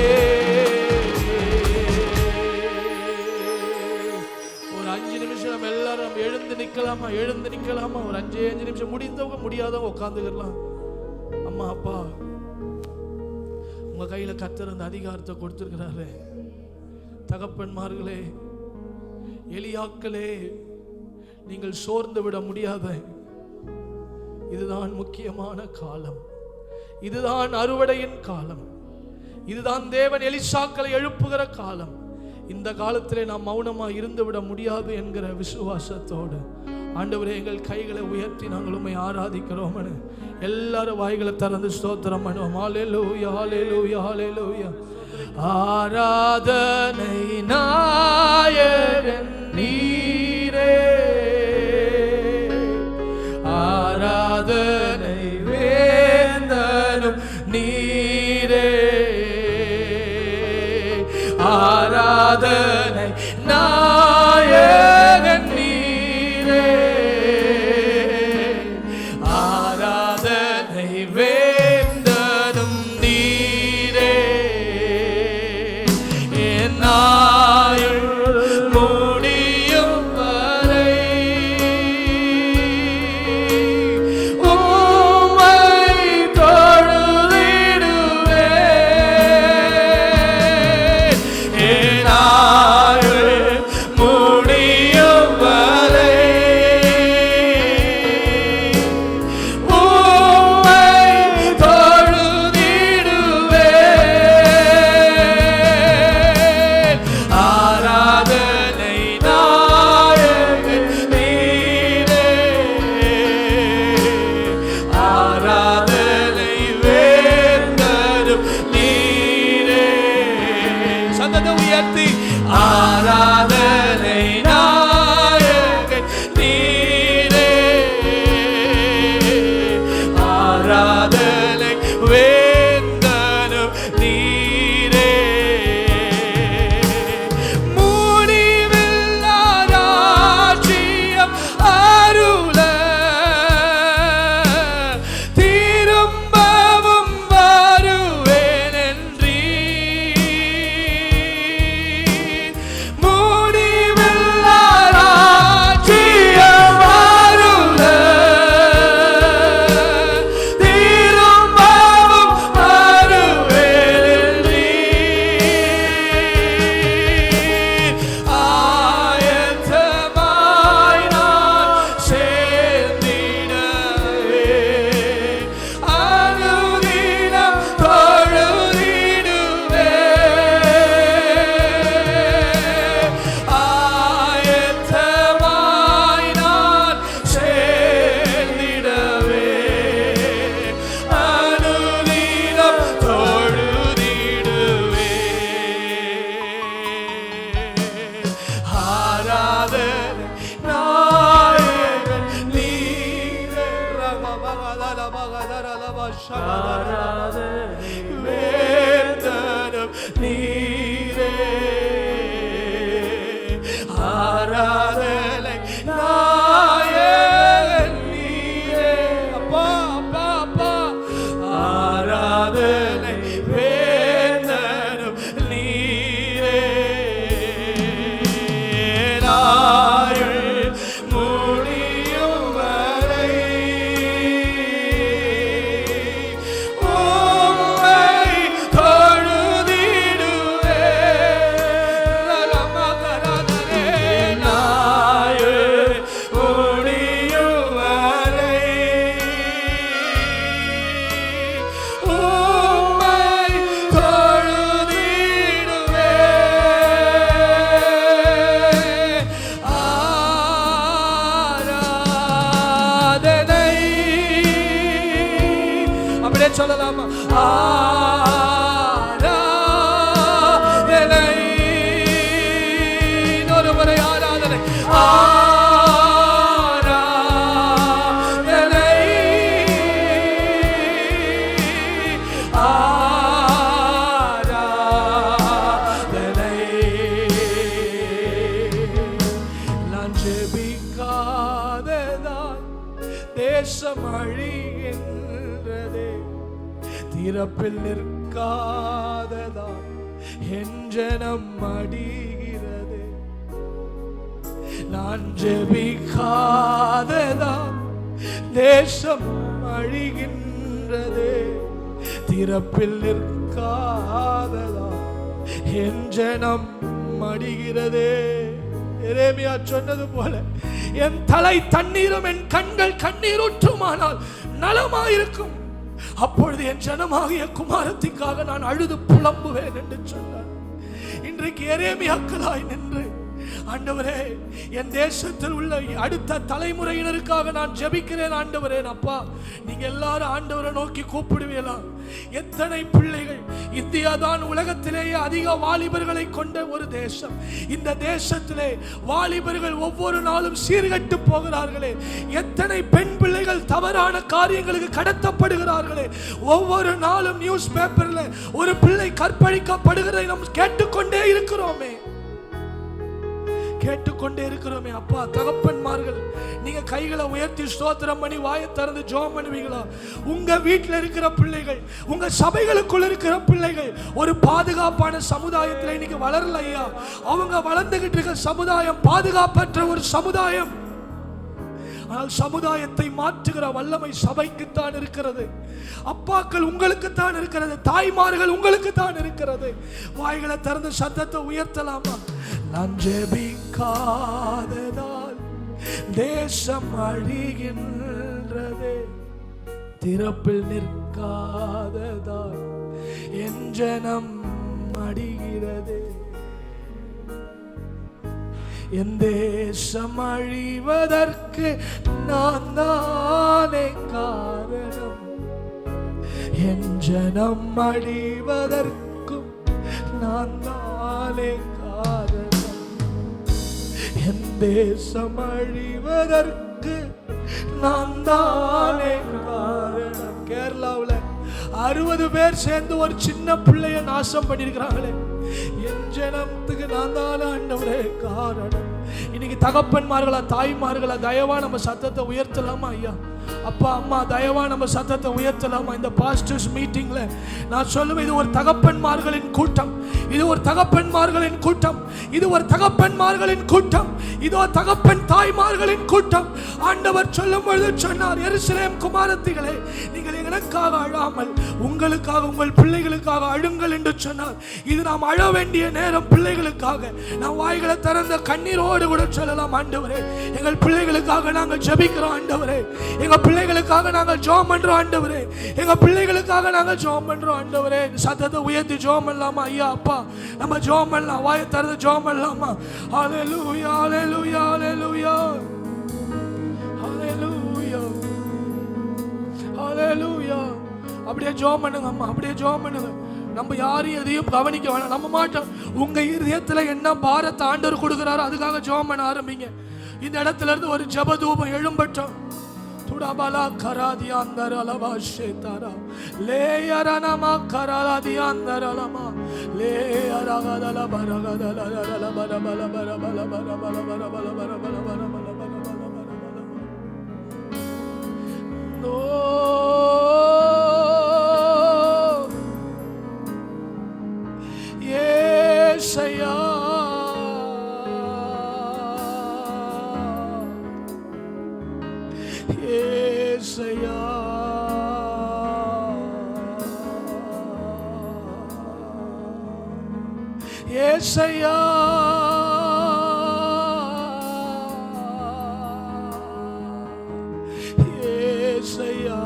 ஒரு 5 நிமிஷம் எல்லாரும் எழுந்து நிக்கலாமா? எழுந்து நிக்கலாமா? ஒரு 5 நிமிஷம், முடிந்தவங்க முடியாதவங்க உட்காந்துக்கலாம். அம்மா அப்பா உங்க கையில கர்த்தர் அந்த அதிகாரத்தை கொடுத்திருக்கிறாரு. தகப்பன்மார்களே, எலியாக்களே, நீங்கள் சோர்ந்து விட முடியாத, இதுதான் முக்கியமான காலம், இதுதான் அறுவடையின் காலம், இதுதான் தேவன் எலிசாக்களை எழுப்புகிற காலம். இந்த காலத்திலே நாம் மௌனமா இருந்து விட முடியாது என்கிற விசுவாசத்தோடு ஆண்டவரே எங்கள் கைகளை உயர்த்தி நாங்கள் உம்மை ஆராதிக்கிறோம். எல்லாரும் வாய்களை திறந்து ஸ்தோத்திரம் பண்ணுவோம். ஹல்லேலூயா ஹல்லேலூயா ஹல்லேலூயா. ஆராதனை நாயகன் நீரே, ஆராதனை வேந்தனும் நீரே, ஆராதனை நாயகன் நீரே, ஆராதனை வேந்தனும் நீரே. என் ஆயுள் முடியும் வரை உம்மை தொழுதிடுவேன். என் ஆயுள் முடியும் வரை உம்மை வேந்தனும் நீரே ஆராதனை நாயகன் நீரே. அப்பா அப்பா அப்பா ஆராதனை வேந்தனும் நீரே நாயுள் முடியும் வரை உம்மை தொழுதிடுவேன். நாயுள் முடியும் வரை உம்மை தொழுதிடுவேன். ஆராதனை அப்படியே சொல்லலாமா? ஆராதனை இன்னொரு முறை ஆராதனை ஆராதனை ஆராதனை. நான் ஜெபிக்காததால் தேசம் அழிகின்றதே, திறப்பில் நிற்காததால் என் ஜனம் அடிகிறது. நான் ஜெபிக்காததால் தேசம் அழிகின்றதே, திறப்பில் நிற்காததால் என் ஜனம் அடிகிறதே. எரேமியா சொன்னது போல என் தலை தண்ணீரும் என் கண்கள் கண்ணீரூற்றுமானால் நலமாயிருக்கும், அப்பொழுது என் ஜனமாகிய குமாரத்திற்காக நான் அழுது புலம்புவேன் என்று சொன்னார். இன்றைக்கு எரேமியாக்களாய் நின்று ஆண்டவரே என் தேசத்தில் உள்ள அடுத்த தலைமுறையினருக்காக நான் ஜெபிக்கிறேன். ஆண்டவரே அப்பா நீங்க எல்லாரும் ஆண்டவரை நோக்கி கூப்பிடுவீங்களா? எத்தனை பிள்ளைகள், இந்தியா தான் உலகத்திலேயே அதிக வாலிபர்களை கொண்ட ஒரு தேசம். இந்த தேசத்திலே வாலிபர்கள் ஒவ்வொரு நாளும் சீர்கட்டு போகிறார்களே. எத்தனை பெண் பிள்ளைகள் தவறான காரியங்களுக்கு கடத்தப்படுகிறார்களே. ஒவ்வொரு நாளும் நியூஸ் பேப்பர்ல ஒரு பிள்ளை கற்பழிக்கப்படுகிறதை நாம் கேட்டுக்கொண்டே இருக்கிறோமே. அப்பா தகப்பன்மார்கள் நீங்க கைகளை உயர்த்தி ஸ்தோத்திரம் பண்ணி வாயை திறந்து ஜெபம் பண்ணுவீங்களா? உங்க வீட்டில் இருக்கிற பிள்ளைகள், உங்க சபைகளுக்குள் இருக்கிற பிள்ளைகள் ஒரு பாதுகாப்பான சமுதாயத்தில் இன்னைக்கு வளரல ஐயா. அவங்க வளர்ந்துகிட்டு இருக்க சமுதாயம் பாதுகாப்பற்ற ஒரு சமுதாயம். ஆனால் சமுதாயத்தை மாற்றுகிற வல்லமை சபைக்குத்தான் இருக்கிறது. அப்பாக்கள் உங்களுக்குத்தான் இருக்கிறது, தாய்மார்கள் உங்களுக்குத்தான் இருக்கிறது. வாய்களை திறந்து சத்தத்தை உயர்த்தலாமா? நான் ஜெபிக்காததால் தேசம் அழிகின்றது, திறப்பில் நிற்காததால் என் ஜனம் அடிகிறது. என் தேசம் அழிவதற்கு நான் தானே காரணம், என் ஜனம் அழிவதற்கும் நான் தானே காரணம். என் தேசம் அழிவதற்கு நான் தானே காரணம். கேரளாவில் 60 பேர் சேர்ந்து ஒரு சின்ன பிள்ளைய நாசம் பண்ணிருக்கிறாங்களே. என் ஜனத்துக்கு நான் தானே ஆண்டவரே காரணம். இன்னைக்கு தகப்பன்மார்களா தாய்மார்களா தயவா நம்ம சத்தத்தை உயர்த்தலாமா ஐயா? அப்பா அம்மா தயவா நம்ம சத்தத்தை உயர்த்தலாமா? இந்த பாஸ்டர்ஸ் மீட்டிங்ல நான் சொல்லுவேன், இது ஒரு தகப்பன்மார்களின் கூட்டம், இது ஒரு தகப்பன்மார்களின் கூட்டம், இது ஒரு தகப்பன்மார்களின் கூட்டம், இது ஒரு தகப்பன் தாய்மார்களின் கூட்டம். ஆண்டவர் சொல்லும் பொழுது சொன்னார், எருசலேம் குமாரத்திகளே நீங்கள் எனக்காக அழாமல் உங்களுக்காக உங்கள் பிள்ளைகளுக்காக அழுங்கள் என்று சொன்னார். இது நாம் அழ வேண்டிய நேரம். பிள்ளைகளுக்காக நாம் வாய்களை திறந்த கண்ணீரோடு கூட சொல்லலாம், ஆண்டவரே எங்கள் பிள்ளைகளுக்காக நாங்கள் ஜெபிக்கிறோம், ஆண்டவரே எங்க பிள்ளைகளுக்காக நாங்கள் ஜெபம் பண்றோம், ஆண்டவரே எங்க பிள்ளைகளுக்காக நாங்கள் ஜெபம் பண்றோம், ஆண்டவரே. சத்தத்தை உயர்த்தி ஜெபம் பண்ணலாமா ஐயா? அப்பா நம்ம ஜெபம் பண்ணலாம், வாயை திறந்து ஜெபம் பண்ணலாமா? ஹல்லேலூயா ஹல்லேலூயா ஹல்லேலூயா ஹல்லேலூயா ஹல்லேலூயா. அப்படியே ஜெபம் பண்ணுங்க அம்மா, அப்படியே ஜெபம் பண்ணுங்க. நம்ம யாரையும் எதையும் கவனிக்க வேணாம், நம்ம மாட்டோம். உங்க இதயத்துல என்ன பாரத்தை ஆண்டவர் கொடுக்கிறாரோ அதுக்காக ஜெபம் பண்ண ஆரம்பிங்க. இந்த இடத்துல இருந்து ஒரு ஜெப தூபம் எழும்பட்டும். துடபலா கராதியாந்தரலமா ஷேதாரா லேயரனமா கராதியாந்தரலமா லேயரகதல பரகதல பர பல பர பல பர பல பர பல பர பல பர பல பர நோ ஏசையா ஏசையா ஏசையா ஏசையா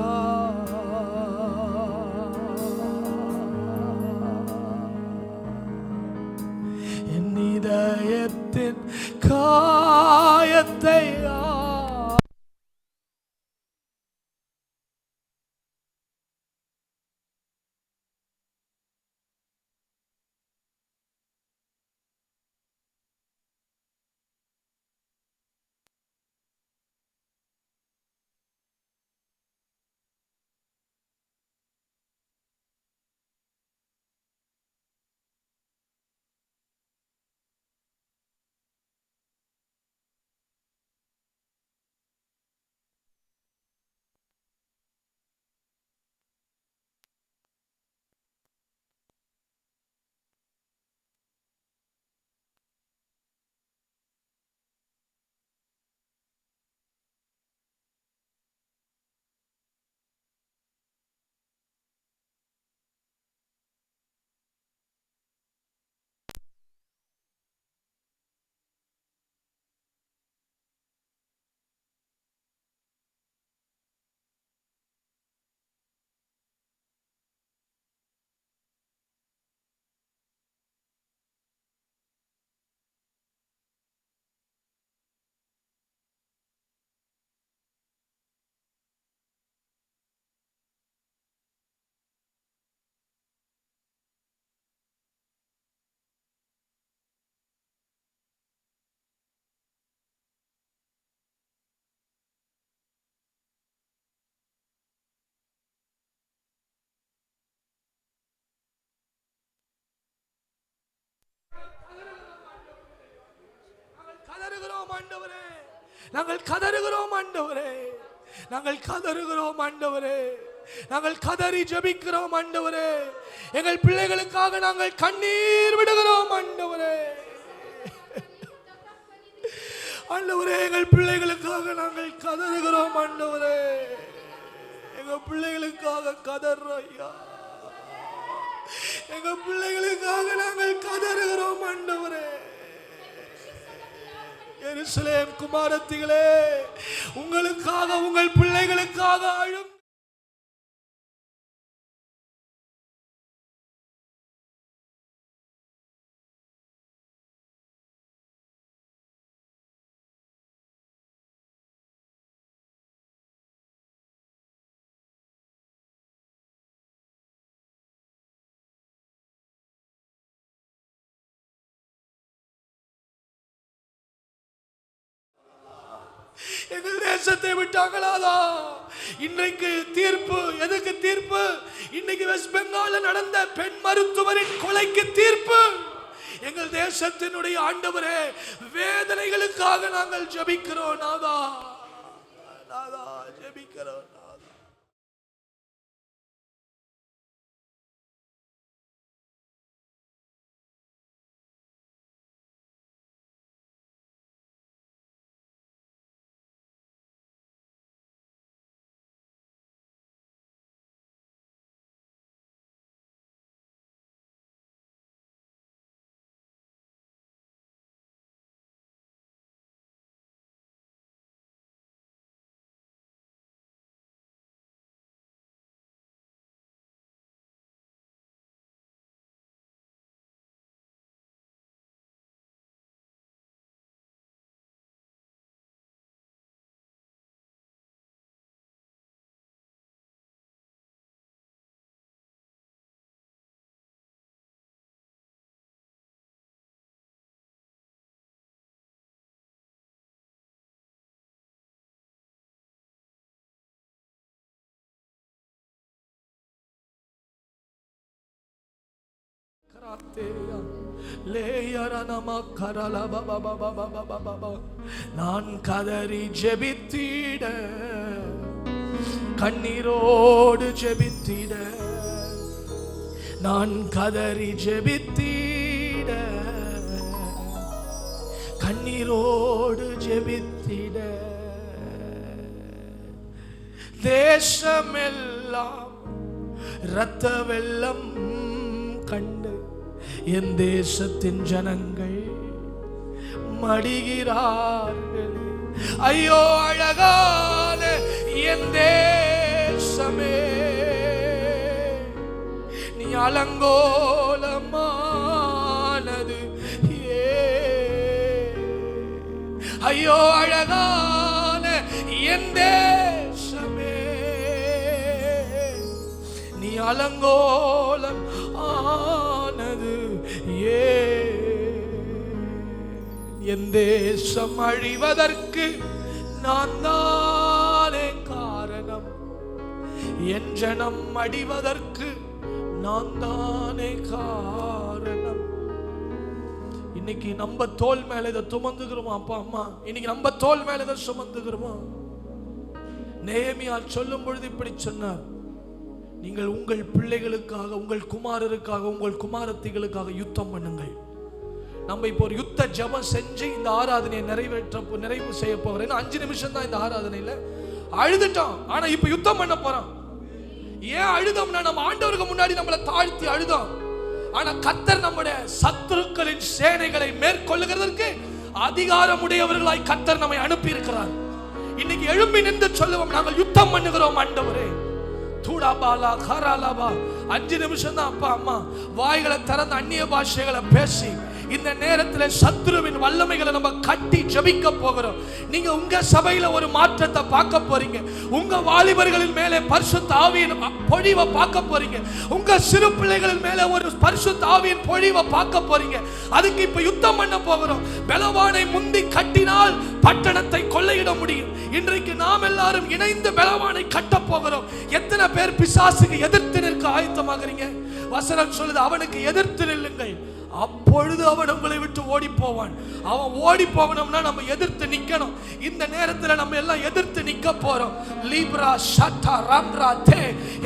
என் இதயத்தின் காயத்தை கதறுகிறோம் ஆண்டவரே, நாங்கள் கதறுகிறோம் ஆண்டவரே, நாங்கள் கதறுகிறோம் ஆண்டவரே, நாங்கள் கதறி ஜெபிக்கிறோம் ஆண்டவரே, எங்கள் பிள்ளைகளுக்காக நாங்கள் கண்ணீர் விடுகிறோம் ஆண்டவரே. ஆண்டவரே, எங்கள் பிள்ளைகளுக்காக நாங்கள் கதறுகிறோம் ஆண்டவரே, எங்கள் பிள்ளைகளுக்காக கதறுறோம் ஐயா, எங்கள் பிள்ளைகளுக்காக நாங்கள் கதறுகிறோம் ஆண்டவரே. எருசலேம் குமாரத்திகளே, உங்களுக்காக உங்கள் பிள்ளைகளுக்காக அழும். எங்கள் தேசத்தை விட்டாங்களாதா? இன்றைக்கு தீர்ப்பு. எதுக்கு தீர்ப்பு? இன்னைக்கு வெஸ்ட் பெங்கால்ல நடந்த பெண் மருத்துவரின் கொலைக்கு தீர்ப்பு. எங்கள் தேசத்தினுடைய ஆண்டவரே, வேதனைகளுக்காக நாங்கள் ஜெபிக்கிறோம் நாதா, நாதா ஜெபிக்கிறோம். நான் கதறி ஜெபித்திட, கண்ணீரோடு ஜெபித்திட, நான் கதறி ஜெபித்திட, கண்ணீரோடு ஜெபித்திட, தேசமெல்லாம் இரத்த வெள்ளம் கண்டு என் தேசத்தின் ஜனங்கள் மடிகிறார்கள். ஐயோ அழகான என் தேசமே, நீ அலங்கோலமானது ஐயோ அழகான என் தேசமே, நீ அலங்கோலம் ஆனது என் தேசம் அழிவதற்கு நான் தானே காரணம், என் ஜனம் அடிவதற்கு நான் தானே காரணம். இன்னைக்கு நம்ம தோல் மேல இதை சுமந்துக்கிறோமா அப்பா அம்மா? இன்னைக்கு நம்ம தோல் மேல இதை சுமந்துக்கிறோமா? நெகேமியா சொல்லும் பொழுது இப்படி சொன்னார், நீங்கள் உங்கள் பிள்ளைகளுக்காக, உங்கள் குமாரருக்காக, உங்கள் குமாரத்திகளுக்காக யுத்தம் பண்ணுங்கள். நம்ம இப்போ ஒரு யுத்த ஜெபம் செஞ்சு இந்த ஆராதனையை நிறைவு செய்ய போகிறேன். 5 நிமிஷம் தான் இந்த ஆராதனையில. அழுதுட்டோம், ஆனா இப்ப யுத்தம் பண்ண போறோம். ஏன் அழுதோம்னா, நம்ம ஆண்டவருக்கு முன்னாடி நம்மளை தாழ்த்தி அழுதோம். ஆனா கர்த்தர் நம்முடைய சத்துருக்களின் சேனைகளை மேற்கொள்ளுகிறதற்கு அதிகாரமுடையவர்களாய் கர்த்தர் நம்மை அனுப்பி இருக்கிறார். இன்னைக்கு எழும்பி நின்று சொல்லுவோம், நாங்கள் யுத்தம் பண்ணுகிறோம் ஆண்டவரே. தூடாபாலா காராலாபா 5 நிமிஷம் தான் அப்பா அம்மா. வாய்களை திறந்து அந்நிய பாஷைகளை பேசி இந்த நேரத்தில் சத்துருவின் வல்லமைகளை நம்ம கட்டி ஜெபிக்க போகிறோம். நீங்க உங்க சபையில ஒரு மாற்றத்தை பார்க்க போறீங்க. உங்க வாலிபர்களின் மேலே பரிசுத்த ஆவியின் பொழிவை பார்க்க போறீங்க. உங்க சிறு பிள்ளைகளின் மேலே ஒரு பரிசுத்த ஆவியின் பொழிவை பார்க்க போறீங்க. அதுக்கு இப்ப யுத்தம் பண்ண போகிறோம். பலவானை முந்தி கட்டினால் பட்டணத்தை கொள்ளையிட முடியும். இன்றைக்கு நாம் எல்லாரும் இணைந்து பலவானை கட்ட போகிறோம். எத்தனை பேர் பிசாசுக்கு எதிர்த்து நிற்க ஆயத்தமாகறீங்க? வசனம் சொல்லுது, அவனுக்கு எதிர்த்து நில்லுங்கள், அப்பொழுது அவன் உங்களை விட்டு ஓடி போவான். அவன் ஓடி போகணும்னா நம்ம எதிர்த்து நிக்கணும். இந்த நேரத்தில் நம்ம எல்லாம் எதிர்த்து நிக்க போறோம். லீப்ரா ஷட்டா ராம்ரா தே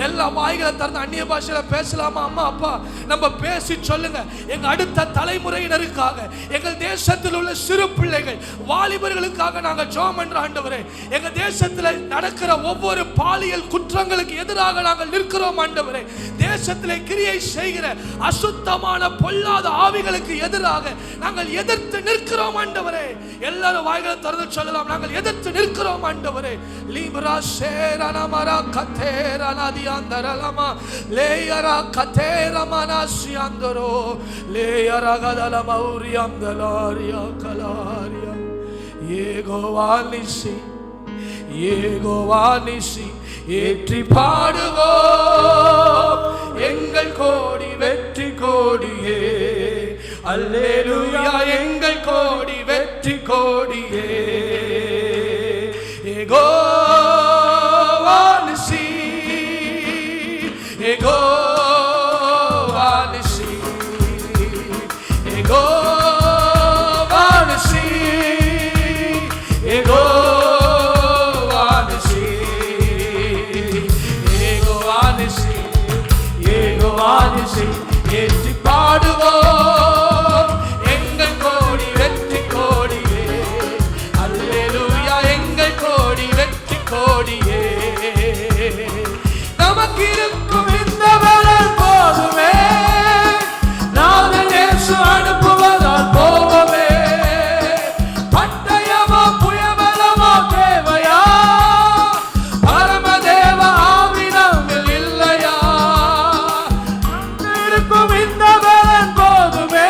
எல்லா வாய்களை திறந்து அந்நிய பாஷையில பேசலாமா அம்மா அப்பா? நம்ம பேசி சொல்லுங்க. எங்க அடுத்த தலைமுறையினருக்காக, எங்கள் தேசத்தில் உள்ள சிறு பிள்ளைகள் வாலிபர்களுக்காக நாங்கள் ஜெபம் பண்ற ஆண்டவரே. எங்க தேசத்தில் நடக்கிற ஒவ்வொரு பாலியல் குற்றங்களுக்கு எதிராக நாங்கள் நிற்கிறோம் ஆண்டவரே. தேசத்திலே கிரியை செய்கிற அசுத்தமான பொல்லாத ஆவிகளுக்கு எதிராக நாங்கள் எதிர்த்து நிற்கிறோம் ஆண்டவரே. எல்லாரும் வாய்களை திறந்து சொல்லலாம், நாங்கள் எதிர்த்து நிற்கிறோம் ஆண்டவரே. லீப்ரா ஷேரனமரா கதேரனதியாந்தரலமா லேயரா கதேரமனாசியாந்தரோ லேயரா கதலமௌரியாந்தலாரியா கலாரியா ஏகோவானிசி ஏகோவானிசி ஏற்றி பாடுவோம் எங்கள் கோடி வெற்றி கோடியே. அல்லேலூயா எங்கள் கோடி வெற்றி கோடியே. ஏகோவானிசி ஏகோவானிசி ஏகோவானிசி ஏகோவானிசி ஏகோவானிசி ஏகோவானிசி ஏற்றி பாடுவோம் எங்கள் கோடி வெற்றி கோடியே. அல்லேலூயா எங்கள் கோடி வெற்றி கோடியே. நமக்கு இருக்கும் இந்த பலன் போதுமே, நாங்கள் இயேசு அனுப்புவதால் போவோமே. பட்டயமோ புயபலமோ தேவையா? பரமதேவ ஆவி நம்மில் இல்லையா? இருக்கும் இந்த பலன் போதுமே,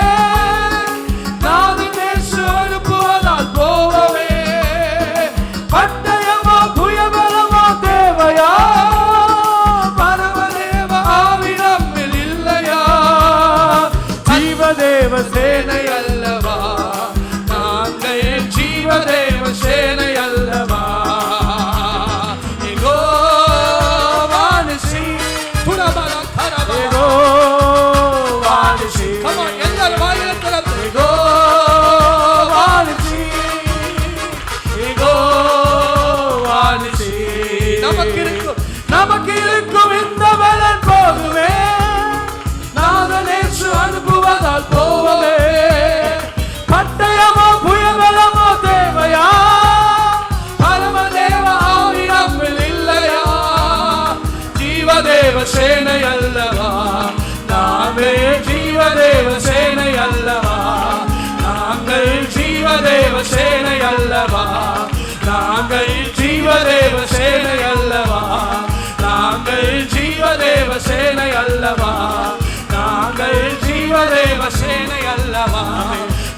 சேனை அல்லவா, நாங்கள் ஜீவதேவ சேனை அல்லவா, நாங்கள் ஜீவதேவ சேனை அல்லவா, நாங்கள் ஜீவதேவ சேனை அல்லவா, நாங்கள் ஜீவதேவ சேனை அல்லவா, நாங்கள் ஜீவதேவ சேனை அல்லவா,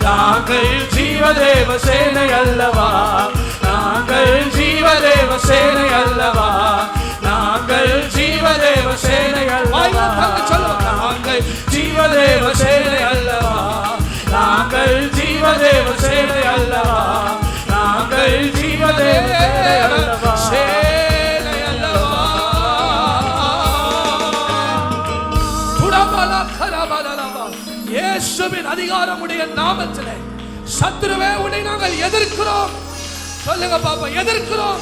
நாங்கள் ஜீவதேவ சேனை அல்லவா, நாங்கள் ஜீவதேவ சேனை அல்லவா, நாங்கள் ஜீவதேவ சேனை அல்லவா, நாங்கள் ஜீவதேவ சேனை அல்லவா, நாங்கள் ஜீவதேவ சேனை அல்லவா, நாங்கள் ஜீவதேவ சேனை அல்லவா. இயேசுவின் அதிகாரமுடைய நாமத்திலே சத்துருவே உன்னை நாங்கள் எதிர்க்கிறோம். சொல்லுங்க பாப்பா, எதிர்க்கிறோம்.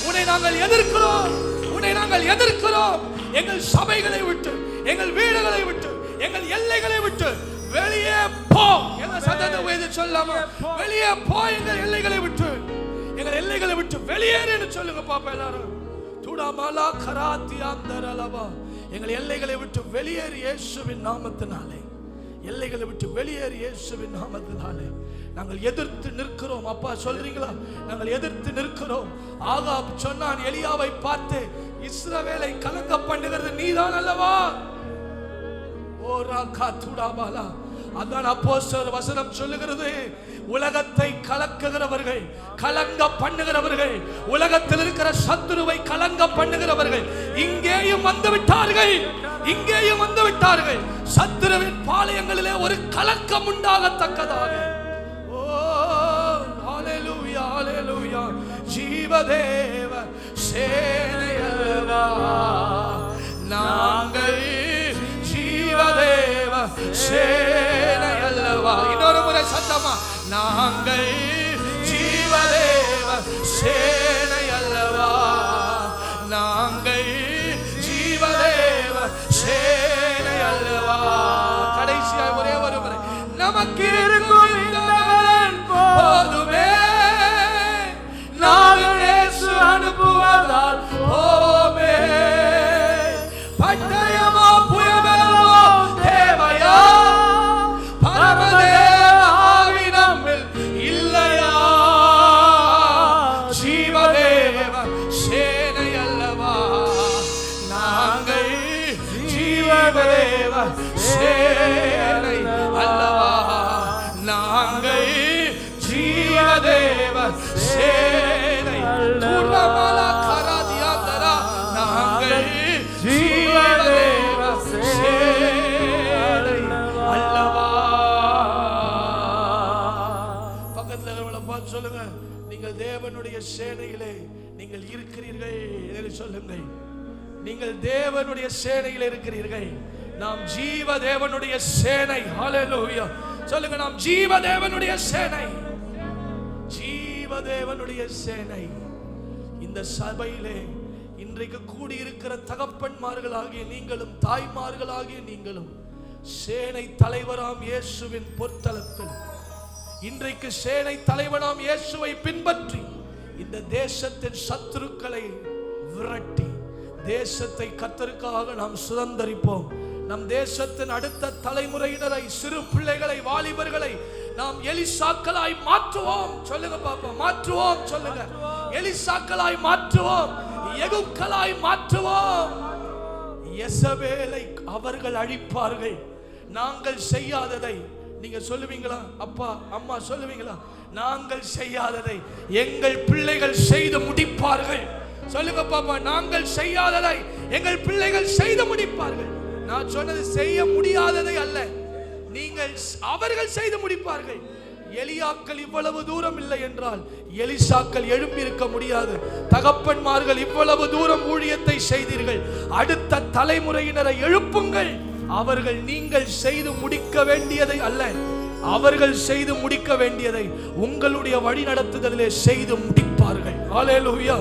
உன்னை நாங்கள் எதிர்க்கிறோம், உன்னை நாங்கள் எதிர்க்கிறோம். எங்கள் சபைகளை விட்டு, எங்கள் வீடுகளை விட்டு, எங்கள் எல்லைகளை விட்டு வெளியே போ. எங்கள் சத்தத்தை உயர்த்தி சொல்லாமா, வெளியே போ எங்கள் எல்லைகளை விட்டு, எங்கள் எல்லைகளை விட்டு வெளியேறு சொல்லுங்க பாப்பா எல்லாரும். துடாமலா கராத்தியாந்தரலவா, எங்கள் எல்லைகளை விட்டு வெளியேறு இயேசுவின் நாமத்தினாலே, எல்லைகளை விட்டு வெளியேறு இயேசுவின் நாமத்தினாலே. நாங்கள் எதிர்த்து நிற்கிறோம். அப்பா சொல்றீங்களா? நாங்கள் எதிர்த்து நிற்கிறோம். ஆகாப் சொன்னான் எலியாவை பார்த்து, இஸ்ரவேலை கலங்க பண்ணுகிறது நீதான் அல்லவா? ஓ ராகா துடாபாலா. அதான் அப்போஸ்தலர் வசனம் சொல்லுகிறது, உலகத்தை கலக்குகிறவர்கள், கலங்க பண்ணுகிறவர்கள், உலகத்தில் இருக்கிற சத்துருவை கலங்க பண்ணுகிறவர்கள் இங்கேயும் வந்து விட்டார்கள், இங்கேயும் வந்து விட்டார்கள். சத்துருவின் பாளையங்களிலே ஒரு கலக்கம் உண்டாகத்தக்கதாக. ஓ ஹalleluya, ஹalleluya. ஜீவதேவ சேனை அல்லவா, நாங்கள் ஜீவதேவ சேனை அல்லவா. இன்னொரு முறை சத்தமா, நாங்கள் ஜீவதேவ சேனை அல்லவா, நாங்கள் ஜீவதேவ சேனை அல்லவா. கடைசியாக ஒரே ஒரு முறை, நமக்கு இருக்கும் இந்தவன் போதுமே, நாங்கள் இயேசு அனுப்புவதால் போமே. பட்டயமோ புயலோ தேவையா, பரமதேவ ஆவி நம்மில் இல்லையா? ஜீவதேவ சேனை அல்லவா, நாங்கள் ஜீவதேவ சேனை அல்லவா, நாங்கள் ஜீவதேவ சேனை துர்மலா கராதியாந்தரா, நாங்கள் ஜீவதேவ சேனை அல்லவா. பக்கத்துல இருக்கிறவங்கள பார்த்து சொல்லுங்க, நீங்கள் தேவனுடைய சேனையிலே நீங்கள் இருக்கிறீர்கள் என்று சொல்லுங்கள். நீங்கள் தேவனுடைய சேனையில் இருக்கிறீர்கள். நாம் ஜீவ தேவனுடைய சேனை. ஹalleluya சொல்லுங்க, நாம் ஜீவ தேவனுடைய சேனை, ஜீவ தேவனுடைய சேனை. இந்த சபையிலே இன்றைக்கு கூடியிருக்கிற தகப்பன்மார்களாகிய நீங்களும், தாய்மார்களாகிய நீங்களும், சேனை தலைவராம் இயேசுவின் பொற்தலத்தில் இன்றைக்கு சேனை தலைவராம் இயேசுவை பின்பற்றி இந்த தேசத்தின் சத்துருக்களை விரட்டி தேசத்தை கர்த்தருக்காக நாம் சுதந்தரிப்போம். நம் தேசத்தின் அடுத்த தலைமுறையினரை, சிறு பிள்ளைகளை, வாலிபர்களை நாம் எலிசாக்களாய் மாற்றுவோம். சொல்லுங்க பாப்பா, மாற்றுவோம். சொல்லுங்க, எலிசாக்களாய் மாற்றுவோம், எகுக்களாய் மாற்றுவோம். யெசபேலை அவர்கள் அழிப்பார்கள். நாங்கள் செய்யாததை நீங்க சொல்லுவீங்களா? அப்பா அம்மா சொல்லுவீங்களா? நாங்கள் செய்யாததை எங்கள் பிள்ளைகள் செய்து முடிப்பார்கள். சொல்லுங்க பாப்பா, நாங்கள் செய்யாததை எங்கள் பிள்ளைகள் செய்து முடிப்பார்கள். நான் சொன்னது செய்ய முடியாததை அல்ல, நீங்கள் அவர்கள் செய்து முடிப்பார்கள். எலியாக்கள் இவ்வளவு தூரம் இல்லை என்றால் எலிசாக்கள் எழும்பி இருக்க முடியாது. தகப்பன்மார்கள் இவ்வளவு தூரம் ஊழியத்தை செய்தீர்கள், அடுத்த தலைமுறையினரை எழுப்புங்கள். அவர்கள் நீங்கள் செய்து முடிக்க வேண்டியதை அல்ல, அவர்கள் செய்து முடிக்க வேண்டியதை உங்களுடைய வழி நடத்துதலிலே செய்து முடிப்பார்கள். ஹalleluya.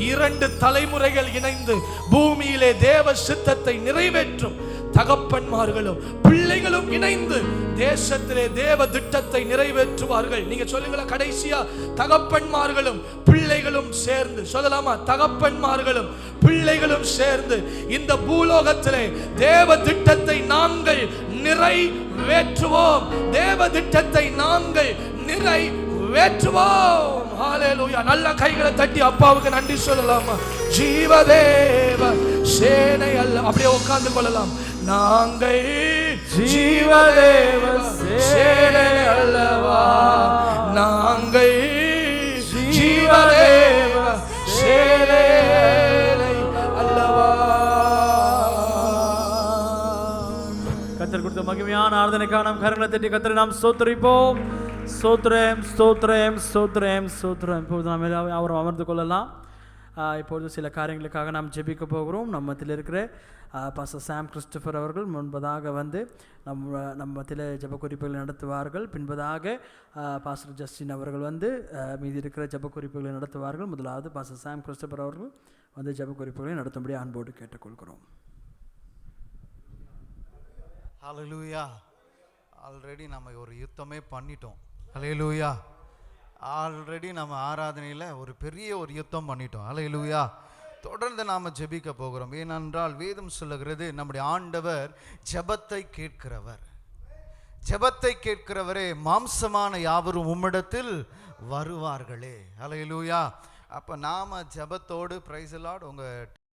2 தலைமுறைகள் இணைந்து பூமியிலே தேவ சித்தத்தை நிறைவேற்றும் தகப்பன்மார்களும் பிள்ளைகளும் இணைந்து தேசத்திலே தேவ திட்டத்தை நிறைவேற்றுவார்கள். நீங்க சொல்லுங்களா கடைசியா, தகப்பன்மார்களும் பிள்ளைகளும் சேர்ந்து சொல்லலாமா? தகப்பன்மார்களும் பிள்ளைகளும் சேர்ந்து இந்த பூலோகத்திலே தேவ திட்டத்தை நாங்கள் நிறைவேற்றுவோம். தேவ திட்டத்தை நாங்கள் நிறைவேற்றுவோம். ஹalleluya. நல்ல கைகளை தட்டி அப்பாவுக்கு நன்றி சொல்லலாமா? ஜீவதேவ சேனை அல்ல, அப்படியே உட்கார்ந்து கொள்ளலாம். நாங்கள் ஜீவதேவ சேனை அல்லவா, நாங்கள் ஜீவதேவ சேனை அல்லவா. கர்த்தர் கொடுத்த மகிமையான ஆராதனைக்காக நாம் கரங்களை தட்டி கர்த்தரை நாம் ஸ்தோத்திரிப்போம். ஸ்தோத்திரம் ஸ்தோத்திரம் ஸ்தோத்திரம் ஸ்தோத்திரம். இப்பொழுது நாம் அவரை அமர்ந்து கொள்ளலாம். இப்பொழுது சில காரியங்களுக்காக நாம் ஜெபிக்க போகிறோம். நம்ம மத்தியில் இருக்கிற பாஸ்டர் சாம் கிறிஸ்டோபர் அவர்கள் முன்பதாக வந்து நம்ம மத்தியில் ஜெப குறிப்புகளை நடத்துவார்கள். பின்பதாக பாஸ்டர் ஜஸ்டின் அவர்கள் வந்து மீதி இருக்கிற ஜெப குறிப்புகளை நடத்துவார்கள். முதலாவது பாஸ்டர் சாம் கிறிஸ்டோபர் அவர்கள் வந்து ஜெப குறிப்புகளை நடத்தும்படி அன்போடு கேட்டுக்கொள்கிறோம். ஹல்லேலூயா. ஆல்ரெடி நம்ம ஒரு யுத்தமே பண்ணிட்டோம். ஹல்லேலூயா. ஆல்ரெடி நம்ம ஆராதனையில் ஒரு பெரிய ஒரு யுத்தம் பண்ணிட்டோம். ஹல்லேலூயா. தொடர்ந்து நாம் ஜெபிக்க போகிறோம். ஏனென்றால் வேதம் சொல்லுகிறது, நம்முடைய ஆண்டவர் ஜெபத்தை கேட்கிறவர். ஜெபத்தை கேட்கிறவரே, மாம்சமான யாவரும் உம்மிடத்தில் வருவார்களே. ஹல்லேலூயா. அப்போ நாம் ஜெபத்தோடு பிரைஸ் தி லார்ட் உங்கள்